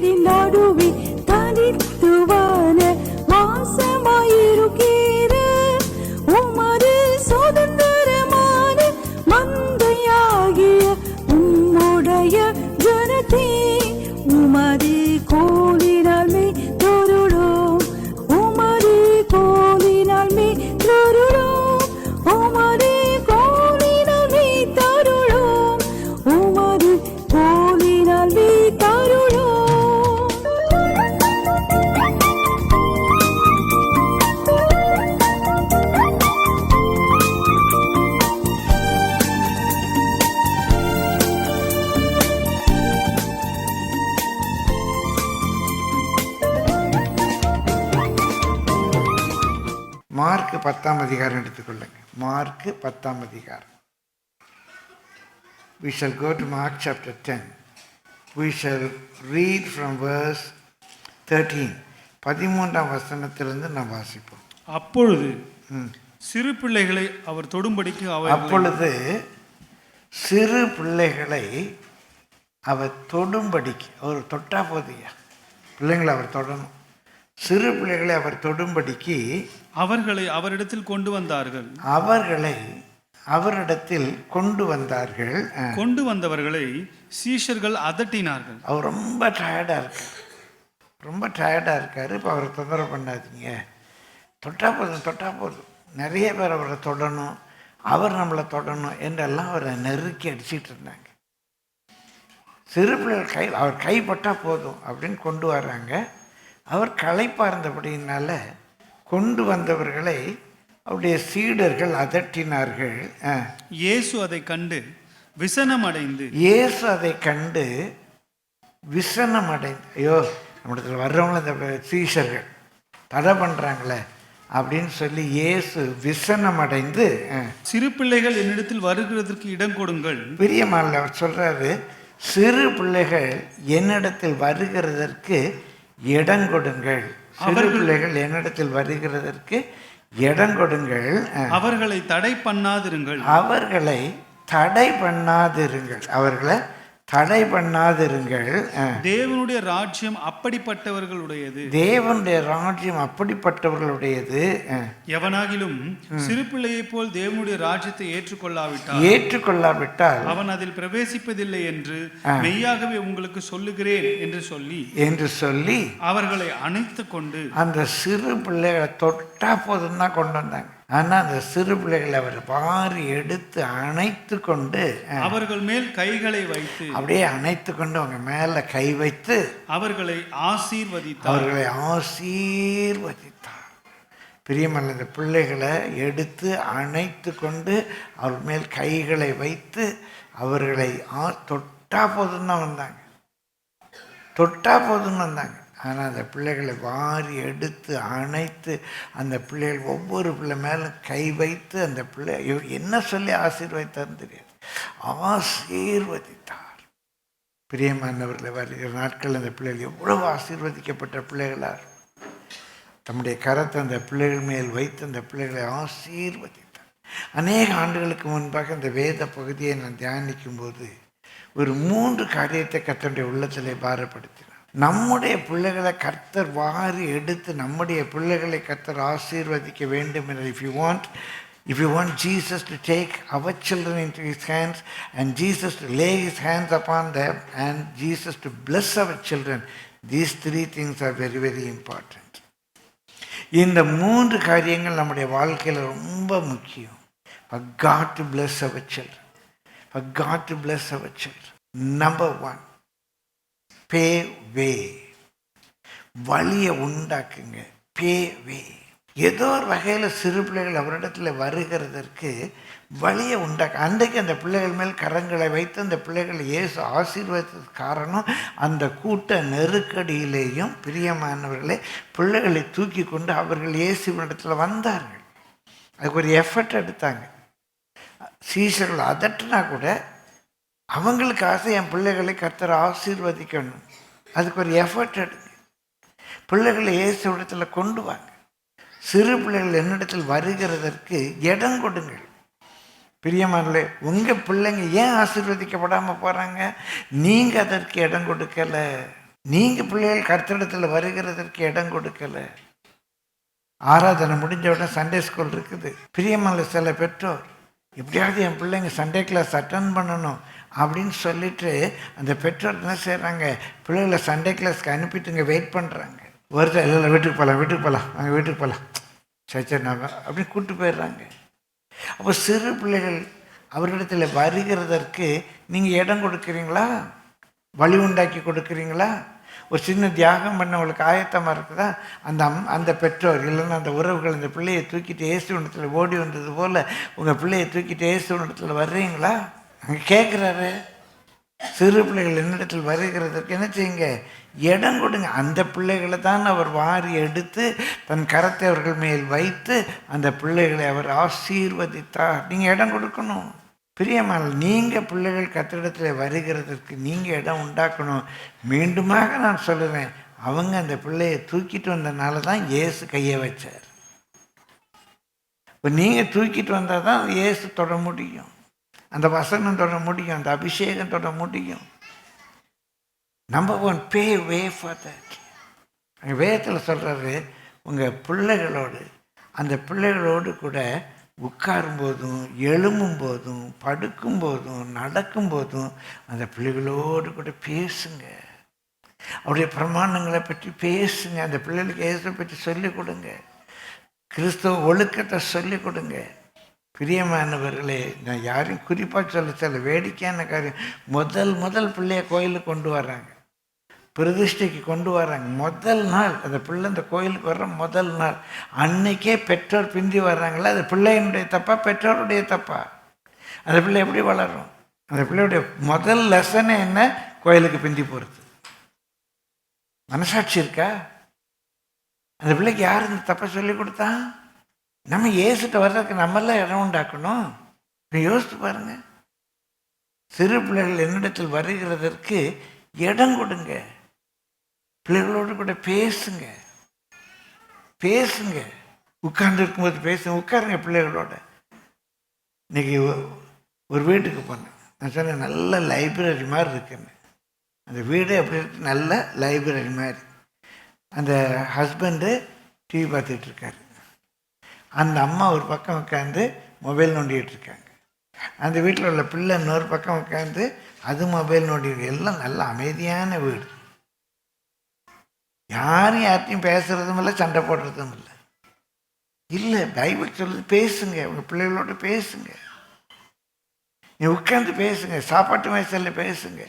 நீரின் நடுவே தனித்துவான வாசமாயிருக்கிற உமது சுதந்திரமான மந்தையாகிய உம்முடைய ஜனத்தே உமது கோலினால் மே தொருளோம், உமது கோலினால் மே தொருளோம், உமது கோலினால் மே தருளோம், உமது கோலினால் மே தருளோம். மார்க் 10ஆம் அதிகாரம் எடுத்துக்கொள்ளுங்க. மார்க் 10ஆம் அதிகாரம். We shall go to Mark chapter 10. We shall read from verse 13. 13ஆம் வசனத்திலிருந்து நாம் வாசிப்போம். அப்பொழுது சிறு பிள்ளைகளை அவர் தொடும்படிக்கு அப்பொழுது சிறு பிள்ளைகளை அவர் தொடும்படிக்கு, அவர் தொட்டா போதியா பிள்ளைங்களை அவர் தொடணும். சிறு பிள்ளைகளை அவர் தொடும்படிக்கு அவர்களை அவரிடத்தில் கொண்டு வந்தார்கள். அவர்களை அவரிடத்தில் கொண்டு வந்தார்கள். கொண்டு வந்தவர்களை சீஷர்கள் அதட்டினார்கள். அவர் ரொம்ப டயர்டாக இருக்கார், ரொம்ப டயர்டாக இருக்கார். இப்போ அவரை தொந்தரவு பண்ணாதீங்க, தொட்டா போதும், நிறைய பேர் அவரை தொடணும், அவர் நம்மளை தொடணும் என்றெல்லாம் அவரை நெருக்கி அடிச்சிட்டு இருந்தாங்க. சிறு பிள்ளைகள் அவர் கைப்பட்டால் போதும் அப்படின்னு கொண்டு வர்றாங்க. அவர் களைப்பார்ந்தபடியினால கொண்டு வந்தவர்களை அவருடைய சீடர்கள் அதட்டினார்கள். இயேசு அதை கண்டு விசனமடைந்து ஐயோ நம்மிடத்துல வர்றவங்கள இந்த சீஷர்கள் தடை பண்ணுறாங்களே அப்படின்னு சொல்லி இயேசு விசனமடைந்து, சிறு பிள்ளைகள் என்னிடத்தில் வருகிறதற்கு இடம் கொடுங்கள். பிரியமான அவர் சொல்றாரு, சிறு பிள்ளைகள் என்னிடத்தில் வருகிறதற்கு இடம் கொடுங்கள். சிறு பிள்ளைகள் என்னிடத்தில் வருகிறதற்கு இடம் கொடுங்கள். அவர்களை தடை பண்ணாதிருங்கள். தேவனுடைய ராஜ்யம் அப்படிப்பட்டவர்களுடையது. எவனாகிலும் சிறு பிள்ளையை போல் தேவனுடைய ராஜ்யத்தை ஏற்றுக்கொள்ளாவிட்டால் அவன் அதில் பிரவேசிப்பதில்லை என்று மெய்யாகவே உங்களுக்கு சொல்லுகிறேன் என்று சொல்லி அவர்களை அணைத்து கொண்டு, அந்த சிறு பிள்ளைகளை தொட்டா போதும் தான் கொண்டு வந்தாங்க. ஆனால் அந்த சிறு பிள்ளைகளை அவர் வாரி எடுத்து அணைத்து கொண்டு அவர்கள் மேல் கைகளை வைத்து, அப்படியே அணைத்து கொண்டு அவங்க மேல கை வைத்து அவர்களை ஆசீர்வதித்தார். பிரியமல்ல, இந்த பிள்ளைகளை எடுத்து அணைத்து கொண்டு அவர் மேல் கைகளை வைத்து அவர்களை தொட்டா போதும் தான் வந்தாங்க. ஆனால் அந்த பிள்ளைகளை வாரி எடுத்து அணைத்து அந்த பிள்ளைகள் ஒவ்வொரு பிள்ளை மேலும் கை வைத்து அந்த பிள்ளை என்ன சொல்லி ஆசீர்வதித்தார்னு தெரியாது, ஆசீர்வதித்தார். பிரியமானவர்களை வருகிற நாட்கள் அந்த பிள்ளைகள் எவ்வளவு ஆசீர்வதிக்கப்பட்ட பிள்ளைகளார். தம்முடைய கரத்தை அந்த பிள்ளைகள் மேல் வைத்து அந்த பிள்ளைகளை ஆசீர்வதித்தார். அநேக ஆண்டுகளுக்கு முன்பாக இந்த வேத பகுதியை நான் தியானிக்கும் போது ஒரு 3 காரியத்தை கர்த்தருடைய உள்ளத்திலே பாரப்படுத்தினார். நம்முடைய பிள்ளைகளை கர்த்தர் வாரி எடுத்து நம்முடைய பிள்ளைகளை கர்த்தர் ஆசீர்வதிக்க வேண்டும் என்று, if you want Jesus to take our children into his hands and Jesus to lay his hands upon them and Jesus to bless our children, these 3 things are very, very important. இந்த 3 காரியங்கள் நம்முடைய வாழ்க்கையில் ரொம்ப முக்கியம். For God to bless our children. Number 1, pave way. வழியை உண்டாக்குங்க. pave way. ஏதோ ஒரு வகையில் சிறு பிள்ளைகள் அவரிடத்தில் வருகிறதற்கு வழியை உண்டாக்க. அன்றைக்கு அந்த பிள்ளைகள் மேல் கரங்களை வைத்து அந்த பிள்ளைகளை இயேசு ஆசீர்வதித்ததுக்கு காரணம், அந்த கூட்ட நெருக்கடியிலேயும் பிரியமானவர்களே பிள்ளைகளை தூக்கி கொண்டு அவர்கள் இயேசுவிடத்தில் வந்தார்கள். அதுக்கு ஒரு எஃபர்ட் எடுத்தாங்க. சீஷர்கள் அதட்டினா கூட அவங்களுக்கு ஆசை, என் பிள்ளைகளை கர்த்தர் ஆசீர்வதிக்கணும். அதுக்கு ஒரு எஃபர்ட் எடுங்க. பிள்ளைகளை இயேசுவிடத்தில் கொண்டு வாங்க. சிறு பிள்ளைகள் என்னிடத்தில் வருகிறதற்கு இடம் கொடுங்கள். பிரியமானவர்களே, உங்கள் பிள்ளைங்க ஏன் ஆசீர்வதிக்கப்படாமல் போகிறாங்க? நீங்கள் அதற்கு இடம் கொடுக்கலை. நீங்கள் பிள்ளைகள் கர்த்தரிடத்தில் வருகிறதற்கு இடம் கொடுக்கல. ஆராதனை முடிஞ்ச உடனே சண்டே ஸ்கூல் இருக்குது. பிரியமான சில பெற்றோர் எப்படியாவது என் பிள்ளைங்க சண்டே கிளாஸ் அட்டன் பண்ணணும் அப்படின்னு சொல்லிட்டு அந்த பெற்றோர் என்ன செய்கிறாங்க, பிள்ளைகளை சண்டே கிளாஸ்க்கு அனுப்பிட்டுங்க வெயிட் பண்ணுறாங்க. வருது இல்லை வீட்டுக்கு போகலாம் நாங்கள் வீட்டுக்கு போகலாம் சரி நாங்கள் அப்படின்னு கூப்பிட்டு போயிடுறாங்க. அப்போ சிறு பிள்ளைகள் அவர்களிடத்தில் வருகிறதற்கு நீங்கள் இடம் கொடுக்குறீங்களா? வழி உண்டாக்கி கொடுக்குறீங்களா? ஒரு சின்ன தியாகம் பண்ணவங்களுக்கு ஆயத்தமாக இருக்குதா? அந்த பெற்றோர் இல்லைன்னா அந்த உறவுகள் அந்த பிள்ளையை தூக்கிட்டு இயேசுவிடத்தில் ஓடி வந்தது போல் உங்கள் பிள்ளையை தூக்கிட்டு இயேசுவிடத்தில் வர்றீங்களா? அங்கே கேட்குறாரு. சிறு பிள்ளைகள் என்னிடத்தில் வருகிறதற்கு என்ன செய்யுங்க, இடம் கொடுங்க. அந்த பிள்ளைகளை தான் அவர் வாரி எடுத்து தன் கரத்தை அவர்கள் மேல் வைத்து அந்த பிள்ளைகளை அவர் ஆசீர்வதித்தார். நீங்கள் இடம் கொடுக்கணும். பிரியமான நீங்கள் பிள்ளைகள் கர்த்தரிடத்தில் வருகிறதற்கு நீங்கள் இடம் உண்டாக்கணும். மீண்டுமாக நான் சொல்லுவேன், அவங்க அந்த பிள்ளையை தூக்கிட்டு வந்தனால தான் இயேசு கையை வச்சார். இப்போ நீங்கள் தூக்கிட்டு வந்தால் தான் இயேசு தொட முடியும், அந்த வசனம் தொட முடியும், அந்த அபிஷேகம் தொட முடியும். Number one, pay way for that. அங்கே வேதத்தில் சொல்கிறாரு, உங்கள் பிள்ளைகளோடு அந்த பிள்ளைகளோடு கூட உட்காரும் போதும் எழும்பும் போதும் படுக்கும் போதும் நடக்கும் போதும் அந்த பிள்ளைகளோடு கூட பேசுங்க. அவருடைய பிரமாணங்களை பற்றி பேசுங்க. அந்த பிள்ளைகளுக்கு இயேசுவை பற்றி சொல்லிக் கொடுங்க. கிறிஸ்தவ ஒழுக்கத்தை சொல்லிக் கொடுங்க. பிரியமானவர்களே, நான் யாரையும் குறிப்பாக சொல்ல வேடிக்கையான காரியம், முதல் பிள்ளைய கோயிலுக்கு கொண்டு வர்றாங்க, பிரதிஷ்டைக்கு கொண்டு வர்றாங்க. முதல் நாள் அந்த பிள்ளை இந்த கோயிலுக்கு வர்ற முதல் நாள் அன்னைக்கே பெற்றோர் பிந்தி வர்றாங்களா? அது பிள்ளையினுடைய தப்பா பெற்றோருடைய தப்பா? அந்த பிள்ளை எப்படி வளரும்? அந்த பிள்ளையுடைய முதல் லெசனே என்ன? கோயிலுக்கு பிந்தி போகிறது. மனசாட்சி இருக்கா? அந்த பிள்ளைக்கு யார் இந்த தப்பை சொல்லி கொடுத்தா? நம்ம ஏசுட்ட வர்றதுக்கு நம்மளாம் இடம் உண்டாக்கணும். இப்போ யோசித்து பாருங்க. சிறு பிள்ளைகள் என்னிடத்தில் வருகிறதற்கு இடம் கொடுங்க. பிள்ளைகளோடு கூட பேசுங்க. உட்கார்ந்து இருக்கும்போது பேசுங்க. உட்காருங்க பிள்ளைகளோட. இன்னைக்கு ஒரு வீட்டுக்கு போனேன். நான் சொன்னேன், நல்ல லைப்ரரி மாதிரி இருக்குன்னு. அந்த வீடு எப்படி இருக்கு? நல்ல லைப்ரரி மாதிரி. அந்த ஹஸ்பண்டு டிவி பார்த்துட்டு இருக்காரு. அந்த அம்மா ஒரு பக்கம் உட்காந்து மொபைல் நோண்டிகிட்டு இருக்காங்க. அந்த வீட்டில் உள்ள பிள்ளை இன்னொரு பக்கம் உட்காந்து அது மொபைல் நோண்டிட்டு. எல்லாம் நல்ல அமைதியான வீடு. யார்கிட்டையும் பேசுறதும் இல்லை, சண்டை போடுறதும் இல்லை. பைபிள் சொல்லுது, பேசுங்க. உங்கள் பிள்ளைகளோட பேசுங்க. நீ உட்காந்து பேசுங்க. சாப்பாட்டு மேசையில் பேசுங்க.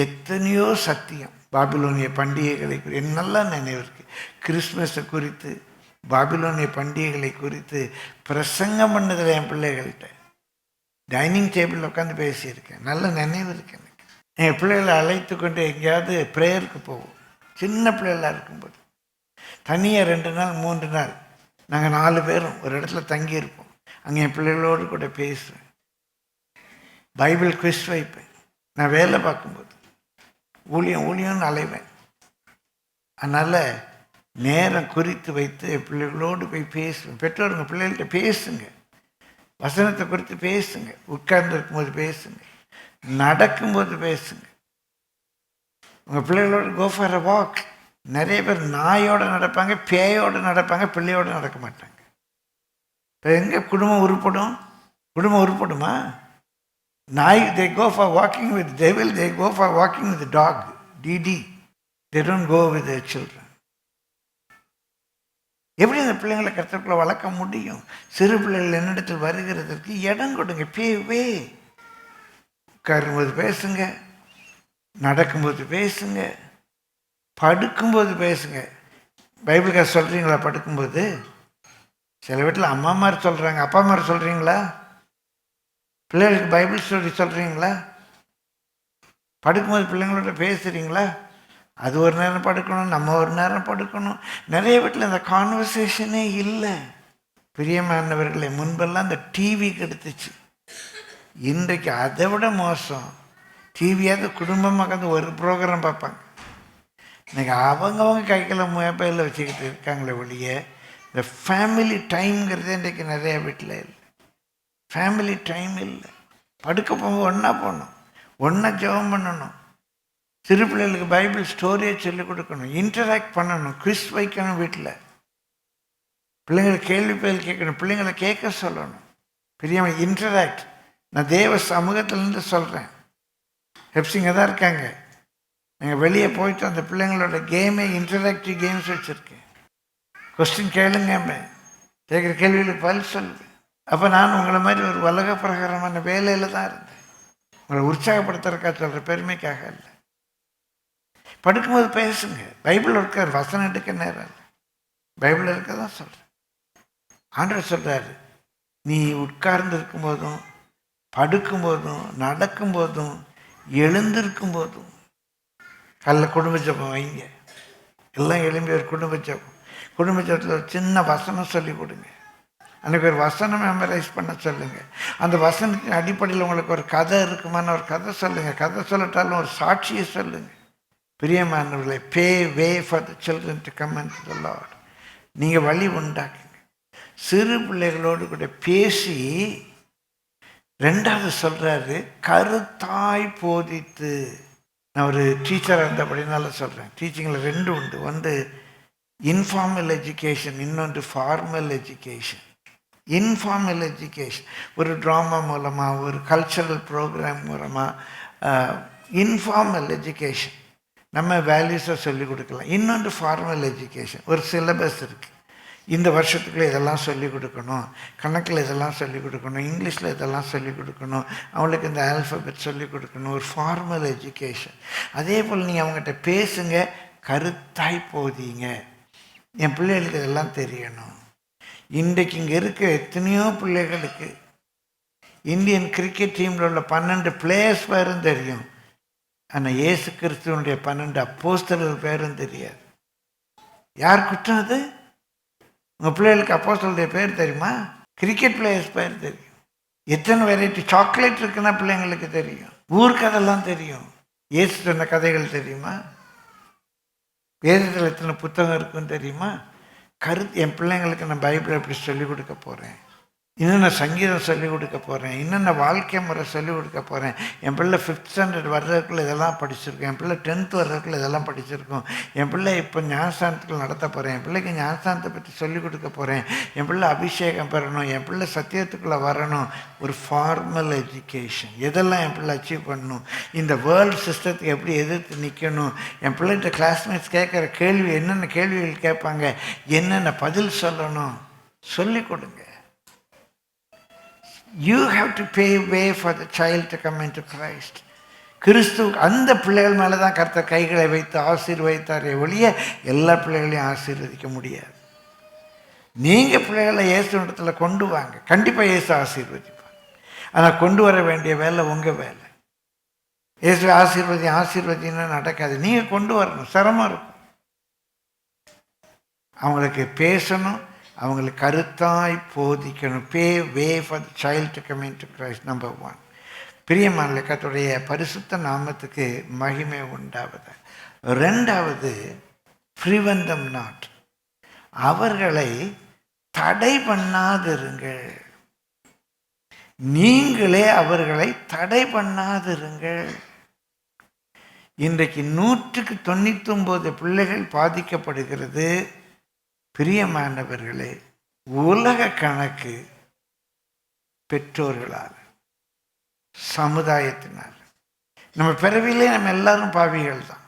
எத்தனையோ சத்தியம் பாபிலோனிய பண்டிகைகளை என்னெல்லாம் நினைவு இருக்கு. கிறிஸ்மஸை குறித்து, பாபிலோனிய பண்டிகைகளை குறித்து பிரசங்கம் பண்ணதில் என் பிள்ளைகள்கிட்ட டைனிங் டேபிளில் உட்காந்து பேசியிருக்கேன். நல்ல நினைவு இருக்கு எனக்கு. என் பிள்ளைகளை அழைத்து கொண்டு எங்கேயாவது ப்ரேயருக்கு போவோம். சின்ன பிள்ளைகளாக இருக்கும்போது தனியாக 2 நாள் 3 நாள் நாங்கள் 4 பேரும் ஒரு இடத்துல தங்கியிருப்போம். அங்கே என் பிள்ளைகளோடு கூட பேசுவேன். பைபிள் குவிஸ் வைப்பேன். நான் வேலை பார்க்கும்போது ஊழியம்னு அலைவேன். அதனால் நேரம் குறித்து வைத்து என் பிள்ளைகளோடு போய் பேசுவேன். பெற்றோருங்க பிள்ளைகள்கிட்ட பேசுங்க. வசனத்தை குறித்து பேசுங்க. உட்கார்ந்து இருக்கும்போது பேசுங்க. நடக்கும்போது பேசுங்க. உங்கள் பிள்ளைகளோட கோ ஃபார் அ வாக். நிறைய பேர் நாயோடு நடப்பாங்க, பேயோடு நடப்பாங்க, பிள்ளையோடு நடக்க மாட்டாங்க. இப்போ எங்கே குடும்பம் உருப்படுமா? நாய் they go for walking with devil, they go for walking with the dog, DD. They don't go with their children. எப்படி அந்த பிள்ளைங்களை கர்த்தருக்குள்ள வளர்க்க முடியும்? சிறு பிள்ளைகள் என்னிடத்தில் வருகிறதற்கு இடம் கொடுங்க. பேவே. உட்காரும்போது பேசுங்க, நடக்கும்போது பேசுங்க, படுக்கும்போது பேசுங்க. பைபிளுக்காக சொல்கிறீங்களா? படுக்கும்போது சில வீட்டில் அம்மா மாதிரி சொல்கிறாங்க, அப்பா மாதிரி சொல்கிறீங்களா? பிள்ளைகளுக்கு பைபிள் ஸ்டோரி சொல்கிறீங்களா? படுக்கும்போது பிள்ளைங்களோட பேசுகிறீங்களா? அது ஒரு நேரம் படுக்கணும், நம்ம ஒரு நேரம் படுக்கணும். நிறைய வீட்டில் இந்த கான்வர்சேஷனே இல்லை. பிரியமானவர்களே, முன்பெல்லாம் இந்த டிவி கெடுத்துச்சு. இன்றைக்கு அதை விட மோசம். டிவியாவது குடும்பமாக உட்காந்து ஒரு ப்ரோக்ராம் பார்ப்பாங்க. இன்றைக்கி அவங்கவுங்க கைக்குள்ள மொபைலில் வச்சுக்கிட்டு இருக்காங்களே ஒழிய இந்த ஃபேமிலி டைம்ங்கிறதே இன்றைக்கு நிறைய வீட்டில் இல்லை. ஃபேமிலி டைம் இல்லை. படுக்க போகும்போது ஒன்றா போகணும், ஒன்றா ஜெபம் பண்ணணும். சிறு பிள்ளைகளுக்கு பைபிள் ஸ்டோரியை சொல்லிக் கொடுக்கணும், இன்டராக்ட் பண்ணணும், குவிஸ் வைக்கணும், வீட்டில் பிள்ளைங்களை கேள்வி பதில் கேட்கணும், பிள்ளைங்களை கேட்க சொல்லணும். பெரிய இன்டராக்ட். நான் தேவ சமூகத்திலேருந்து சொல்கிறேன். ஹெப்சிங்க தான் இருக்காங்க. நாங்கள் வெளியே போயிட்டு அந்த பிள்ளைங்களோட கேமே இன்டராக்டிவ் கேம்ஸ் வச்சுருக்கேன். கொஸ்டின் கேளுங்க, கேட்குற கேள்விகளுக்கு பதில் சொல்லுவேன். அப்போ நான் உங்களை மாதிரி ஒரு உலக பிரகாரமான வேலையில் தான் இருந்தேன். உங்களை உற்சாகப்படுத்துறதுக்கா சொல்கிறேன், பெருமைக்காக இல்லை. படுக்கும்போது பேசுங்க. பைபிள் இருக்கார், வசனம் எடுக்க நேரம் இல்லை, பைபிள் இருக்க தான் சொல்கிறேன். ஆண்டவர் சொல்கிறாரு, நீ உட்கார்ந்து இருக்கும்போதும், படுக்கும்போதும், நடக்கும்போதும், எழுந்திருக்கும் போதும் கல்ல குடும்ப ஜபம் வைங்க. எல்லாம் எழும்பி ஒரு குடும்ப ஜபம். குடும்ப ஜபத்தில் ஒரு சின்ன வசனம் சொல்லி கொடுங்க. அன்றைக்கி ஒரு வசனம் மெமரைஸ் பண்ண சொல்லுங்கள். அந்த வசனத்தின் அடிப்படையில் உங்களுக்கு ஒரு கதை இருக்குமான ஒரு கதை சொல்லுங்கள். கதை சொல்லட்டாலும் ஒரு சாட்சியை சொல்லுங்கள். பிரியமானவர்களே, pave way for the children to come and to the Lord. நீங்கள் வழி உண்டாக்குங்க. சிறு பிள்ளைகளோடு கூட பேசி, ரெண்டாவது சொல்கிறாரு, கருத்தாய் போதித்து. நான் ஒரு டீச்சராக இருந்தபடினால சொல்கிறேன். டீச்சிங்கில் ரெண்டு உண்டு. ஒன்று இன்ஃபார்மல் எஜுகேஷன், இன்னொன்று ஃபார்மல் எஜுகேஷன். இன்ஃபார்மல் எஜுகேஷன் ஒரு ட்ராமா மூலமாக, ஒரு கல்ச்சரல் ப்ரோக்ராம் மூலமாக இன்ஃபார்மல் எஜுகேஷன் நம்ம வேல்யூஸை சொல்லிக் கொடுக்கலாம். இன்னொன்று ஃபார்மல் எஜுகேஷன், ஒரு சிலபஸ் இருக்குது. இந்த வருஷத்துக்குள்ளே இதெல்லாம் சொல்லிக் கொடுக்கணும், கணக்கில் இதெல்லாம் சொல்லிக் கொடுக்கணும், இங்கிலீஷில் இதெல்லாம் சொல்லிக் கொடுக்கணும், அவங்களுக்கு இந்த ஆல்ஃபபெட் சொல்லிக் கொடுக்கணும். ஒரு ஃபார்மல் எஜுகேஷன். அதே போல் நீங்கள் அவங்ககிட்ட பேசுங்க, கருத்தாய் போதீங்க. என் பிள்ளைகளுக்கு இதெல்லாம் தெரியணும். இன்றைக்கு இங்கே இருக்க எத்தனையோ பிள்ளைகளுக்கு இந்தியன் கிரிக்கெட் டீமில் உள்ள 12 பிளேயர்ஸ் பேரும் தெரியும். ஆனால் இயேசு கிறிஸ்துவனுடைய 12 அப்போஸ்தலர் பேரும் தெரியாது. யார் குற்றம் அது? உங்கள் பிள்ளைகளுக்கு அப்போஸ்தலருடைய பேர் தெரியுமா? கிரிக்கெட் பிளேயர்ஸ் பேர் தெரியும். எத்தனை வெரைட்டி சாக்லேட் இருக்குன்னா பிள்ளைங்களுக்கு தெரியும். ஊர்க்கதெல்லாம் தெரியும். இயேசு சொன்ன கதைகள் தெரியுமா? வேதத்தில் எத்தனை புத்தகம் இருக்குன்னு தெரியுமா? என் பிள்ளைங்களுக்கு நான் பைபிளை எப்படி சொல்லிக் கொடுக்க போகிறேன், இன்னும் நான் சங்கீதம் சொல்லிக் கொடுக்க போகிறேன், இன்னும் நான் வாழ்க்கை முறை சொல்லிக் கொடுக்க போகிறேன். என் பிள்ளை 5th ஸ்டாண்டர்ட் வர்றதுக்குள்ள இதெல்லாம் படிச்சிருக்கோம், என் பிள்ளை 10th வர்றதுக்குள்ள இதெல்லாம் படிச்சிருக்கோம், என் பிள்ளை இப்போ ஞானஸ்தானத்துக்குள்ள நடத்த போகிறேன், என் பிள்ளைக்கு ஞானஸ்தானத்தை பற்றி சொல்லிக் கொடுக்க போகிறேன், என் பிள்ளை அபிஷேகம் பெறணும், என் பிள்ளை சத்தியத்துக்குள்ளே வரணும். ஒரு ஃபார்மல் எஜுகேஷன். எதெல்லாம் என் பிள்ளை அச்சீவ் பண்ணணும், இந்த வேர்ல்டு சிஸ்டத்துக்கு எப்படி எதிர்த்து நிற்கணும், என் பிள்ளைகிட்ட கிளாஸ்மேட்ஸ் கேட்குற கேள்வி, என்னென்ன கேள்விகள் கேட்பாங்க, என்னென்ன பதில் சொல்லணும், சொல்லிக் கொடுங்க. You have to pave way for the child to come into Christ. கிறிஸ்து அந்த பிள்ளைகள் மேலே தான் கர்த்தர் கைகளை வைத்து ஆசீர்வதித்தாரே ஒழிய எல்லா பிள்ளைகளையும் ஆசீர்வதிக்க முடியாது. நீங்கள் பிள்ளைகளை இயேசு இடத்துல கொண்டு வாங்க, கண்டிப்பாக இயேசு ஆசீர்வதிப்பாங்க. ஆனால் கொண்டு வர வேண்டிய வேலை உங்கள் வேலை. இயேசு ஆசீர்வதினா நடக்காது. நீங்கள் கொண்டு வரணும், சிரமம் இருக்கும். அவங்களுக்கு பேசணும், அவங்களுக்கு கருத்தாய் போதிக்கணும். Pave way for the child to come into Christ. Number 1. பிரியமான கர்த்தருடைய பரிசுத்த நாமத்துக்கு மகிமை உண்டாவது. ரெண்டாவது, prevent them not. அவர்களை தடை பண்ணாதிருங்கள். நீங்களே அவர்களை தடை பண்ணாதிருங்கள். இன்றைக்கு 199 பிள்ளைகள் பாதிக்கப்படுகிறது. பிரியமானவர்களே, உலக கணக்கு பெற்றோர்களால், சமுதாயத்தினால். நம்ம பிறவிலே நம்ம எல்லாரும் பாவிகள் தான்.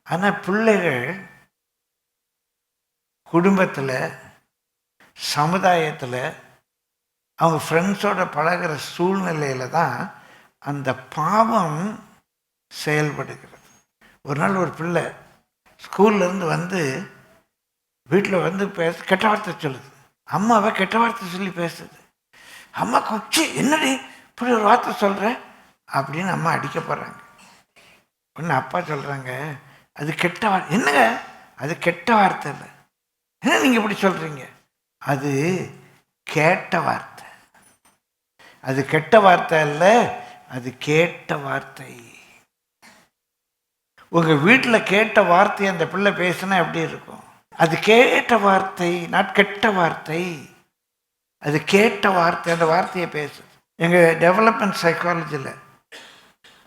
ஆனால் பிள்ளைகள் குடும்பத்தில், சமுதாயத்தில், அவங்க ஃப்ரெண்ட்ஸோட பழகிற சூழ்நிலையில் தான் அந்த பாவம் செயல்படுகிறது. ஒரு நாள் ஒரு பிள்ளை ஸ்கூல்லேருந்து வந்து வீட்டில் வந்து கெட்ட வார்த்தை சொல்லுது. அம்மாவை கெட்ட வார்த்தை சொல்லி பேசுது. அம்மா கொச்சி, என்னடி இப்படி ஒரு வார்த்தை சொல்கிற அப்படின்னு அம்மா அடிக்க போகிறாங்க. ஒன்று அப்பா சொல்கிறாங்க, அது கெட்ட வார்த்தை. என்னங்க அது கெட்ட வார்த்தை இல்லை, என்ன நீங்கள் இப்படி சொல்கிறீங்க? அது கேட்ட வார்த்தை. அது கெட்ட வார்த்தை இல்லை, அது கேட்ட வார்த்தை. உங்கள் வீட்டில் கேட்ட வார்த்தையை அந்த பிள்ளை பேசுனா எப்படி இருக்கும்? அது கேட்ட வார்த்தை, நாட் கெட்ட வார்த்தை. அது கேட்ட வார்த்தை, அந்த வார்த்தையை பேசுது. எங்கள் டெவலப்மெண்ட் சைக்காலஜியில்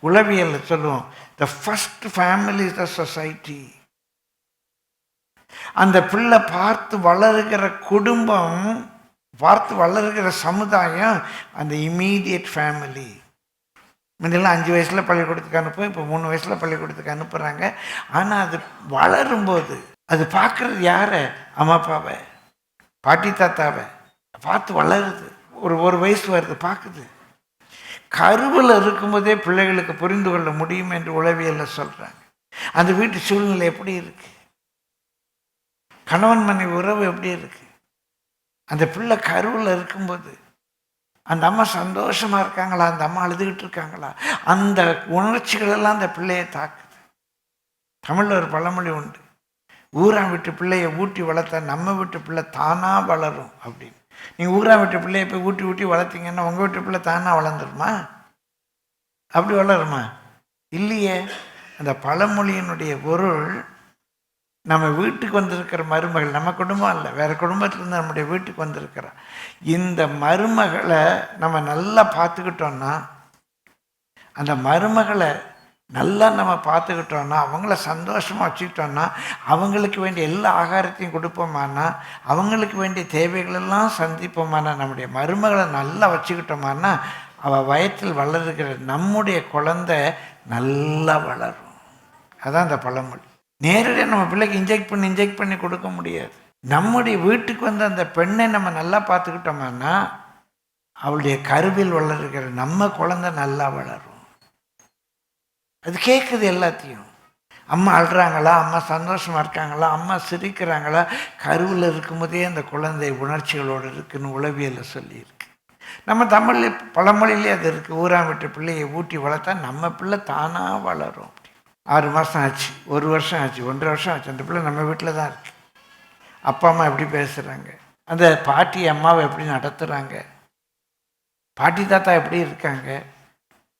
உளவியல் சொல்லுவோம், the first family is the society. அந்த பிள்ளை பார்த்து வளருகிற குடும்பம், பார்த்து வளருகிற சமுதாயம் அந்த இம்மீடியட் ஃபேமிலி. முன்னெல்லாம் 5 வயசில் பள்ளிக்கூடத்துக்கு அனுப்புவோம், இப்போ 3 வயசில் பள்ளிக்கூடத்துக்கு அனுப்புகிறாங்க. ஆனால் அது வளரும்போது அது பார்க்குறது யாரை? அம்மா அப்பாவை, பாட்டி தாத்தாவை பார்த்து வளருது. ஒரு வயசு வருது, பார்க்குது. கருவில் இருக்கும்போதே பிள்ளைகளுக்கு புரிந்து கொள்ள முடியும் என்று உளவியலில் சொல்கிறாங்க. அந்த வீட்டு சூழ்நிலை எப்படி இருக்கு, கணவன் மனைவி உறவு எப்படி இருக்கு, அந்த பிள்ளை கருவில் இருக்கும்போது அந்த அம்மா சந்தோஷமாக இருக்காங்களா, அந்த அம்மா அழுதுகிட்டு இருக்காங்களா, அந்த உணர்ச்சிகள் எல்லாம் அந்த பிள்ளையை தாக்குது. தமிழில் ஒரு பழமொழி உண்டு, ஊரான் வீட்டு பிள்ளையை ஊட்டி வளர்த்தா நம்ம வீட்டு பிள்ளை தானாக வளரும் அப்படின்னு. நீங்கள் ஊரான் வீட்டு பிள்ளையை போய் ஊட்டி ஊட்டி வளர்த்தீங்கன்னா உங்கள் வீட்டு பிள்ளை தானாக வளர்ந்துருமா? அப்படி வளருமா? இல்லையே. அந்த பழமொழியினுடைய பொருள், நம்ம வீட்டுக்கு வந்திருக்கிற மருமகள், நம்ம குடும்பம் இல்லை, வேறு குடும்பத்திலேருந்து நம்முடைய வீட்டுக்கு வந்திருக்கிறோம். இந்த மருமகளை நம்ம நல்லா பார்த்துக்கிட்டோன்னா, அந்த மருமகளை நல்லா நம்ம பார்த்துக்கிட்டோன்னா, அவங்கள சந்தோஷமாக வச்சுக்கிட்டோன்னா, அவங்களுக்கு வேண்டிய எல்லா ஆகாரத்தையும் கொடுப்போமானா, அவங்களுக்கு வேண்டிய தேவைகளெல்லாம் சந்திப்போமானா, நம்முடைய மருமகளை நல்லா வச்சுக்கிட்டோமானா, அவள் வயத்தில் வளருகிற நம்முடைய குழந்தை நல்லா வளரும். அதான் அந்த பழமொழி. நேரடியாக நம்ம பிள்ளைக்கு இன்ஜெக்ட் பண்ணி கொடுக்க முடியாது. நம்முடைய வீட்டுக்கு வந்து அந்த பெண்ணை நம்ம நல்லா பார்த்துக்கிட்டோம்னா, அவளுடைய கருவில் வளருகிற நம்ம குழந்தை நல்லா வளரும். அது கேட்குது எல்லாத்தையும். அம்மா அழுறாங்களா, அம்மா சந்தோஷமாக இருக்காங்களா, அம்மா சிரிக்கிறாங்களா, கருவில் இருக்கும்போதே அந்த குழந்தை உணர்ச்சிகளோடு இருக்குன்னு உளவியலில் சொல்லியிருக்கு. நம்ம தமிழ் பழமொழியிலே அது இருக்குது, ஊரான் விட்டு பிள்ளையை ஊட்டி வளர்த்தா நம்ம பிள்ளை தானாக வளரும். 6 மாதம் ஆச்சு, 1 வருஷம் ஆச்சு, 1.5 வருஷம் ஆச்சு, அந்த பிள்ளை நம்ம வீட்டில் தான் இருக்குது. அப்பா அம்மா எப்படி பேசுகிறாங்க, அந்த பாட்டி அம்மாவை எப்படி நடத்துகிறாங்க, பாட்டி தாத்தா எப்படி இருக்காங்க,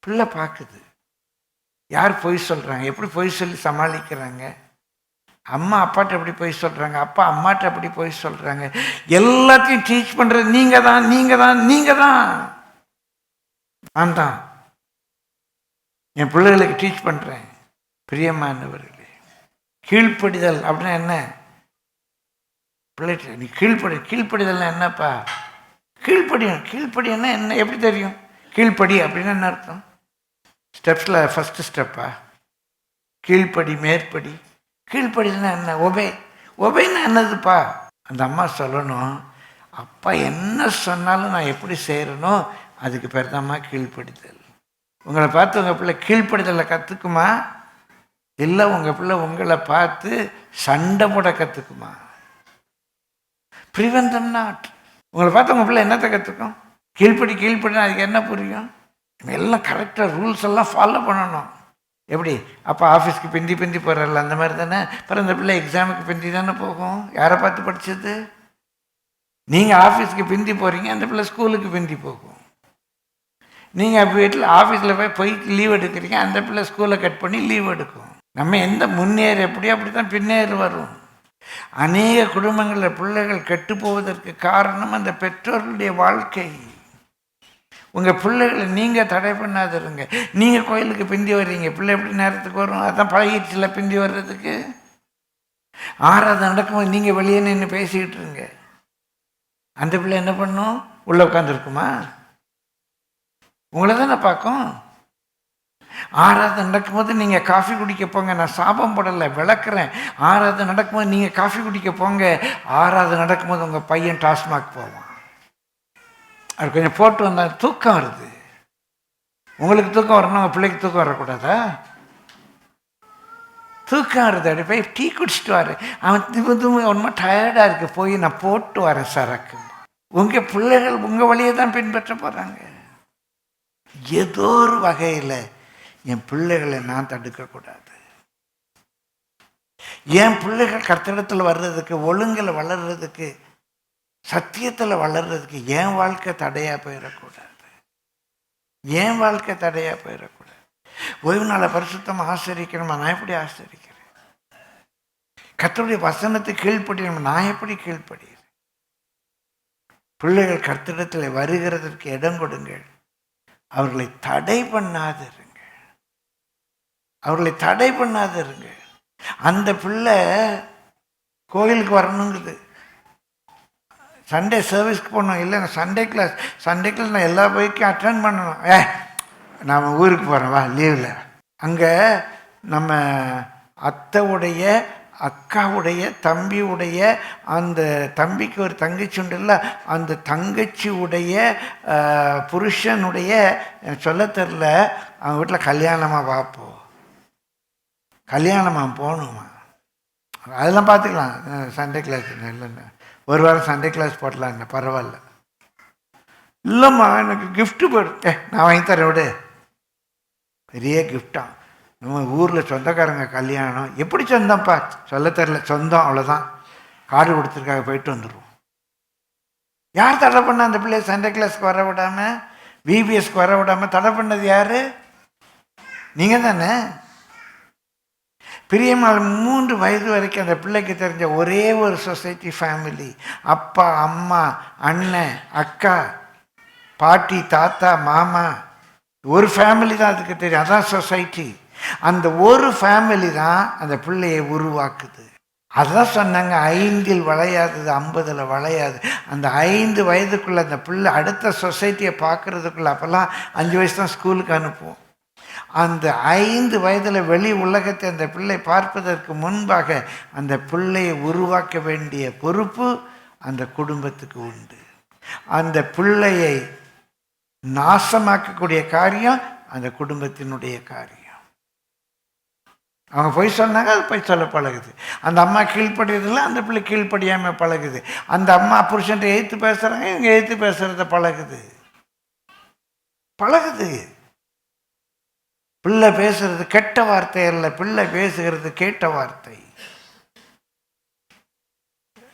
பிள்ளை பார்க்குது. யார் பொய் சொல்கிறாங்க, எப்படி பொய் சொல்லி சமாளிக்கிறாங்க, அம்மா அப்பாட்ட எப்படி பொய் சொல்கிறாங்க, அப்பா அம்மாட்ட எப்படி பொய் சொல்கிறாங்க, எல்லாத்தையும் டீச் பண்ணுறது நீங்கள் தான். நான் தான் என் பிள்ளைகளுக்கு டீச் பண்ணுறேன். பிரியமானவர்களே, கீழ்ப்படிதல் அப்படின்னா என்ன? பிள்ளைகிட்ட நீ கீழ்ப்படிதல்னா என்னப்பா? கீழ்ப்படினா என்ன, எப்படி தெரியும்? கீழ்ப்படி அப்படின்னா என்ன அர்த்தம்? ஸ்டெப்ஸில் ஃபஸ்ட்டு ஸ்டெப்பா? கீழ்ப்படி மேற்படி. கீழ்ப்படினா என்ன? ஒபேன்னா என்னதுப்பா? அந்த அம்மா சொல்லணும், அப்பா என்ன சொன்னாலும் நான் எப்படி செய்கிறனோ அதுக்கு பேர் தான்மா கீழ்ப்படிதல். உங்களை பார்த்து உங்கள் பிள்ளை கீழ்ப்படிதலை கற்றுக்குமா, இல்லை உங்கள் பிள்ளை உங்களை பார்த்து சண்டை போட கற்றுக்குமா? Prevent them not. உங்களை பார்த்து உங்கள் பிள்ளை என்னத்தை கற்றுக்கும்? கீழ்ப்படினா அதுக்கு என்ன புரியும்? எல்லாம் கரெக்டாக ரூல்ஸ் எல்லாம் ஃபாலோ பண்ணணும். எப்படி? அப்போ ஆஃபீஸ்க்கு பிந்தி போகிறல்ல, அந்த மாதிரி தானே. அப்புறம் இந்த பிள்ளை எக்ஸாமுக்கு பிந்தி தானே போகும். யாரை பார்த்து படித்தது? நீங்கள் ஆஃபீஸ்க்கு பிந்தி போகிறீங்க, அந்த பிள்ளை ஸ்கூலுக்கு பிந்தி போகும். நீங்கள் வீட்டில் ஆஃபீஸில் போய் லீவ் எடுக்கிறீங்க, அந்த பிள்ளை ஸ்கூலை கட் பண்ணி லீவ் எடுக்கும். நம்ம எந்த முன்னேறு எப்படியோ அப்படி தான் பின்னேறு வரும். அநேக குடும்பங்களில் பிள்ளைகள் கெட்டு போவதற்கு காரணம் அந்த பெற்றோர்களுடைய வாழ்க்கை. உங்கள் பிள்ளைகளை நீங்கள் தடை பண்ணாதிருங்க. நீங்கள் கோயிலுக்கு பிந்தி வர்றீங்க, பிள்ளை எப்படி நேரத்துக்கு வரும்? அதான் பழகிடுச்சுல பிந்தி வர்றதுக்கு. ஆறாவது நடக்கும்போது நீங்கள் வெளியே நின்று பேசிக்கிட்டு இருங்க, அந்த பிள்ளை என்ன பண்ணும்? உள்ளே உட்காந்துருக்குமா? உங்களை தானே பார்க்கும். ஆறாவது நடக்கும்போது நீங்கள் காஃபி குடிக்க போங்க. நான் சாபம் போடலை, விளக்குறேன். ஆறாவது நடக்கும்போது நீங்கள் காஃபி குடிக்க போங்க. ஆறாவது நடக்கும்போது உங்கள் பையன் டாஸ்மாக் போவான். அது கொஞ்சம் போட்டு வந்தால் தூக்கம் வருது. உங்களுக்கு தூக்கம் வரணும், உங்கள் பிள்ளைக்கு தூக்கம் வரக்கூடாதா? தூக்கம் வருது, அப்படி போய் டீ குடிச்சிட்டு வரேன். அவன் ஒன்றுமா டயர்டாக இருக்குது, போய் நான் போட்டு வரேன் சரக்கு. உங்கள் பிள்ளைகள் உங்கள் வழியை தான் பின்பற்ற போகிறாங்க. ஏதோ ஒரு வகையில் என் பிள்ளைகளை நான் தடுக்கக்கூடாது. என் பிள்ளைகள் கர்த்தரிடத்தில் வர்றதுக்கு, ஒழுங்கில் வளர்றதுக்கு, சத்தியத்தில் வளர்றதுக்கு என் வாழ்க்கை தடையாக போயிடக்கூடாது. என் வாழ்க்கை தடையாக போயிடக்கூடாது. ஓய்வு நாளை பரிசுத்தமாக ஆசரிக்கணுமா? நான் எப்படி ஆசரிக்கிறேன்? கர்த்தருடைய வசனத்தை கீழ்ப்படியணுமா? நான் எப்படி கீழ்ப்படுகிறேன்? பிள்ளைகள் கர்த்தரிடத்தில் வருகிறதற்கு இடம் கொடுங்கள், அவர்களை தடை பண்ணாதிருங்க. அவர்களை தடை பண்ணாத இருங்க. அந்த பிள்ளை கோயிலுக்கு வரணுங்குது, சண்டே சர்வீஸ்க்கு போகணும், இல்லை சண்டே கிளாஸ் நான் எல்லா பைக்கும் அட்டென்ட் பண்ணணும். நாம் ஊருக்கு போகிறோம் வா லீவில். அங்கே நம்ம அத்தைவுடைய அக்காவுடைய தம்பியுடைய அந்த தம்பிக்கு ஒரு தங்கச்சி உண்டு இல்லை, அந்த தங்கச்சியுடைய புருஷனுடைய சொல்ல தெரில, அவங்க வீட்டில் கல்யாணமாக பார்ப்போம், கல்யாணமாக போகணுமா, அதெல்லாம் பார்த்துக்கலாம். சண்டே கிளாஸ் இல்லைன்னு ஒரு வாரம் சண்டே கிளாஸ் போடலாம், என்ன பரவாயில்ல. இல்லைம்மா எனக்கு கிஃப்ட்டு போடு, நான் வாங்கி தரேன் விடு. பெரிய கிஃப்டாக நம்ம ஊரில் சொந்தக்காரங்க கல்யாணம். எப்படி சொந்தம்ப்பா சொல்ல தெரில, சொந்தம் அவ்வளோதான், கார்டு கொடுத்துருக்காங்க, போயிட்டு வந்துடுவோம். யார் தடை பண்ண அந்த பிள்ளைய சண்டே கிளாஸ்க்கு வர விடாமல், விபிஎஸ்க்கு வர விடாமல் தடை பண்ணது யார்? நீங்கள் தானே. பிரியமால் 3 வயது வரைக்கும் அந்த பிள்ளைக்கு தெரிஞ்ச ஒரே ஒரு சொசைட்டி ஃபேமிலி, அப்பா அம்மா அண்ணன் அக்கா பாட்டி தாத்தா மாமா, ஒரு ஃபேமிலி தான் அதுக்கு தெரியும், அதான் சொசைட்டி. அந்த ஒரு ஃபேமிலி தான் அந்த பிள்ளையை உருவாக்குது. அதான் சொன்னாங்க 5 வளையாதது 50 வளையாது. அந்த 5 வயதுக்குள்ளே அந்த பிள்ளை அடுத்த சொசைட்டியை பார்க்குறதுக்குள்ளே, அப்போல்லாம் 5 வயசு தான் ஸ்கூலுக்கு அனுப்புவோம். அந்த 5 வயதில் வெளி உலகத்தை அந்த பிள்ளை பார்ப்பதற்கு முன்பாக அந்த பிள்ளையை உருவாக்க வேண்டிய பொறுப்பு அந்த குடும்பத்துக்கு உண்டு. அந்த பிள்ளையை நாசமாக்கக்கூடிய காரியம் அந்த குடும்பத்தினுடைய காரியம். அவங்க போய் சொன்னாங்க, அது போய் சொல்ல பழகுது. அந்த அம்மா கீழ்ப்படியதில்லை, அந்த பிள்ளை கீழ்ப்படியாமல் பழகுது. அந்த அம்மா புருஷன் எதிர்த்து பேசுகிறாங்க, இவங்க எதிர்த்து பேசுகிறத பழகுது. பிள்ளை பேசுறது கெட்ட வார்த்தை அல்ல, பிள்ளை பேசுகிறது கேட்ட வார்த்தை.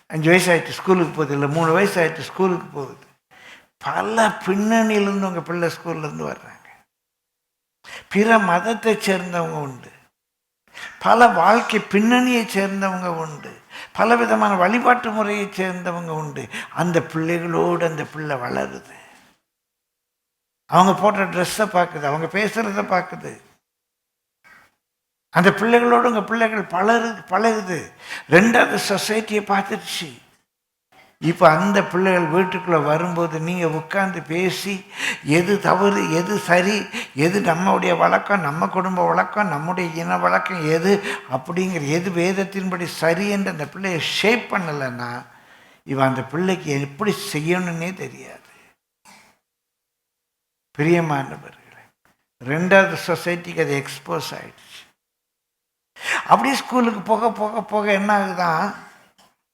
5 வயசு ஆயிடுச்சு ஸ்கூலுக்கு போகுது, இல்லை 3 வயசு ஆயிடுச்சு ஸ்கூலுக்கு போகுது. பல பின்னணியிலேருந்து உங்கள் பிள்ளை ஸ்கூல்லேருந்து வர்றாங்க. பிற மதத்தை சேர்ந்தவங்க உண்டு, பல வாழ்க்கை பின்னணியை சேர்ந்தவங்க உண்டு, பல விதமான வழிபாட்டு முறையை சேர்ந்தவங்க உண்டு. அந்த பிள்ளைகளோடு அந்த பிள்ளை வளருது. அவங்க போடுற ட்ரெஸ்ஸை பார்க்குது, அவங்க பேசுகிறத பார்க்குது. அந்த பிள்ளைகளோடு உங்கள் பிள்ளைகள் பழகுது. 2வது சொசைட்டியை பார்த்துடுச்சு. இப்போ அந்த பிள்ளைகள் வீட்டுக்குள்ளே வரும்போது நீங்கள் உட்கார்ந்து பேசி எது தவறு எது சரி, எது நம்முடைய வழக்கம், நம்ம குடும்ப வழக்கம், நம்முடைய இன வழக்கம் எது அப்படிங்கிற, எது வேதத்தின்படி சரி என்று அந்த பிள்ளையை ஷேப் பண்ணலைன்னா இவன் அந்த பிள்ளைக்கு எப்படி செய்யணுன்னே தெரியாது. பிரியமானவர்களே, 2வது சொசைட்டிக்கு அது எக்ஸ்போஸ் ஆயிடுச்சு. அப்படியே ஸ்கூலுக்கு போக போக போக என்ன ஆகுதான்,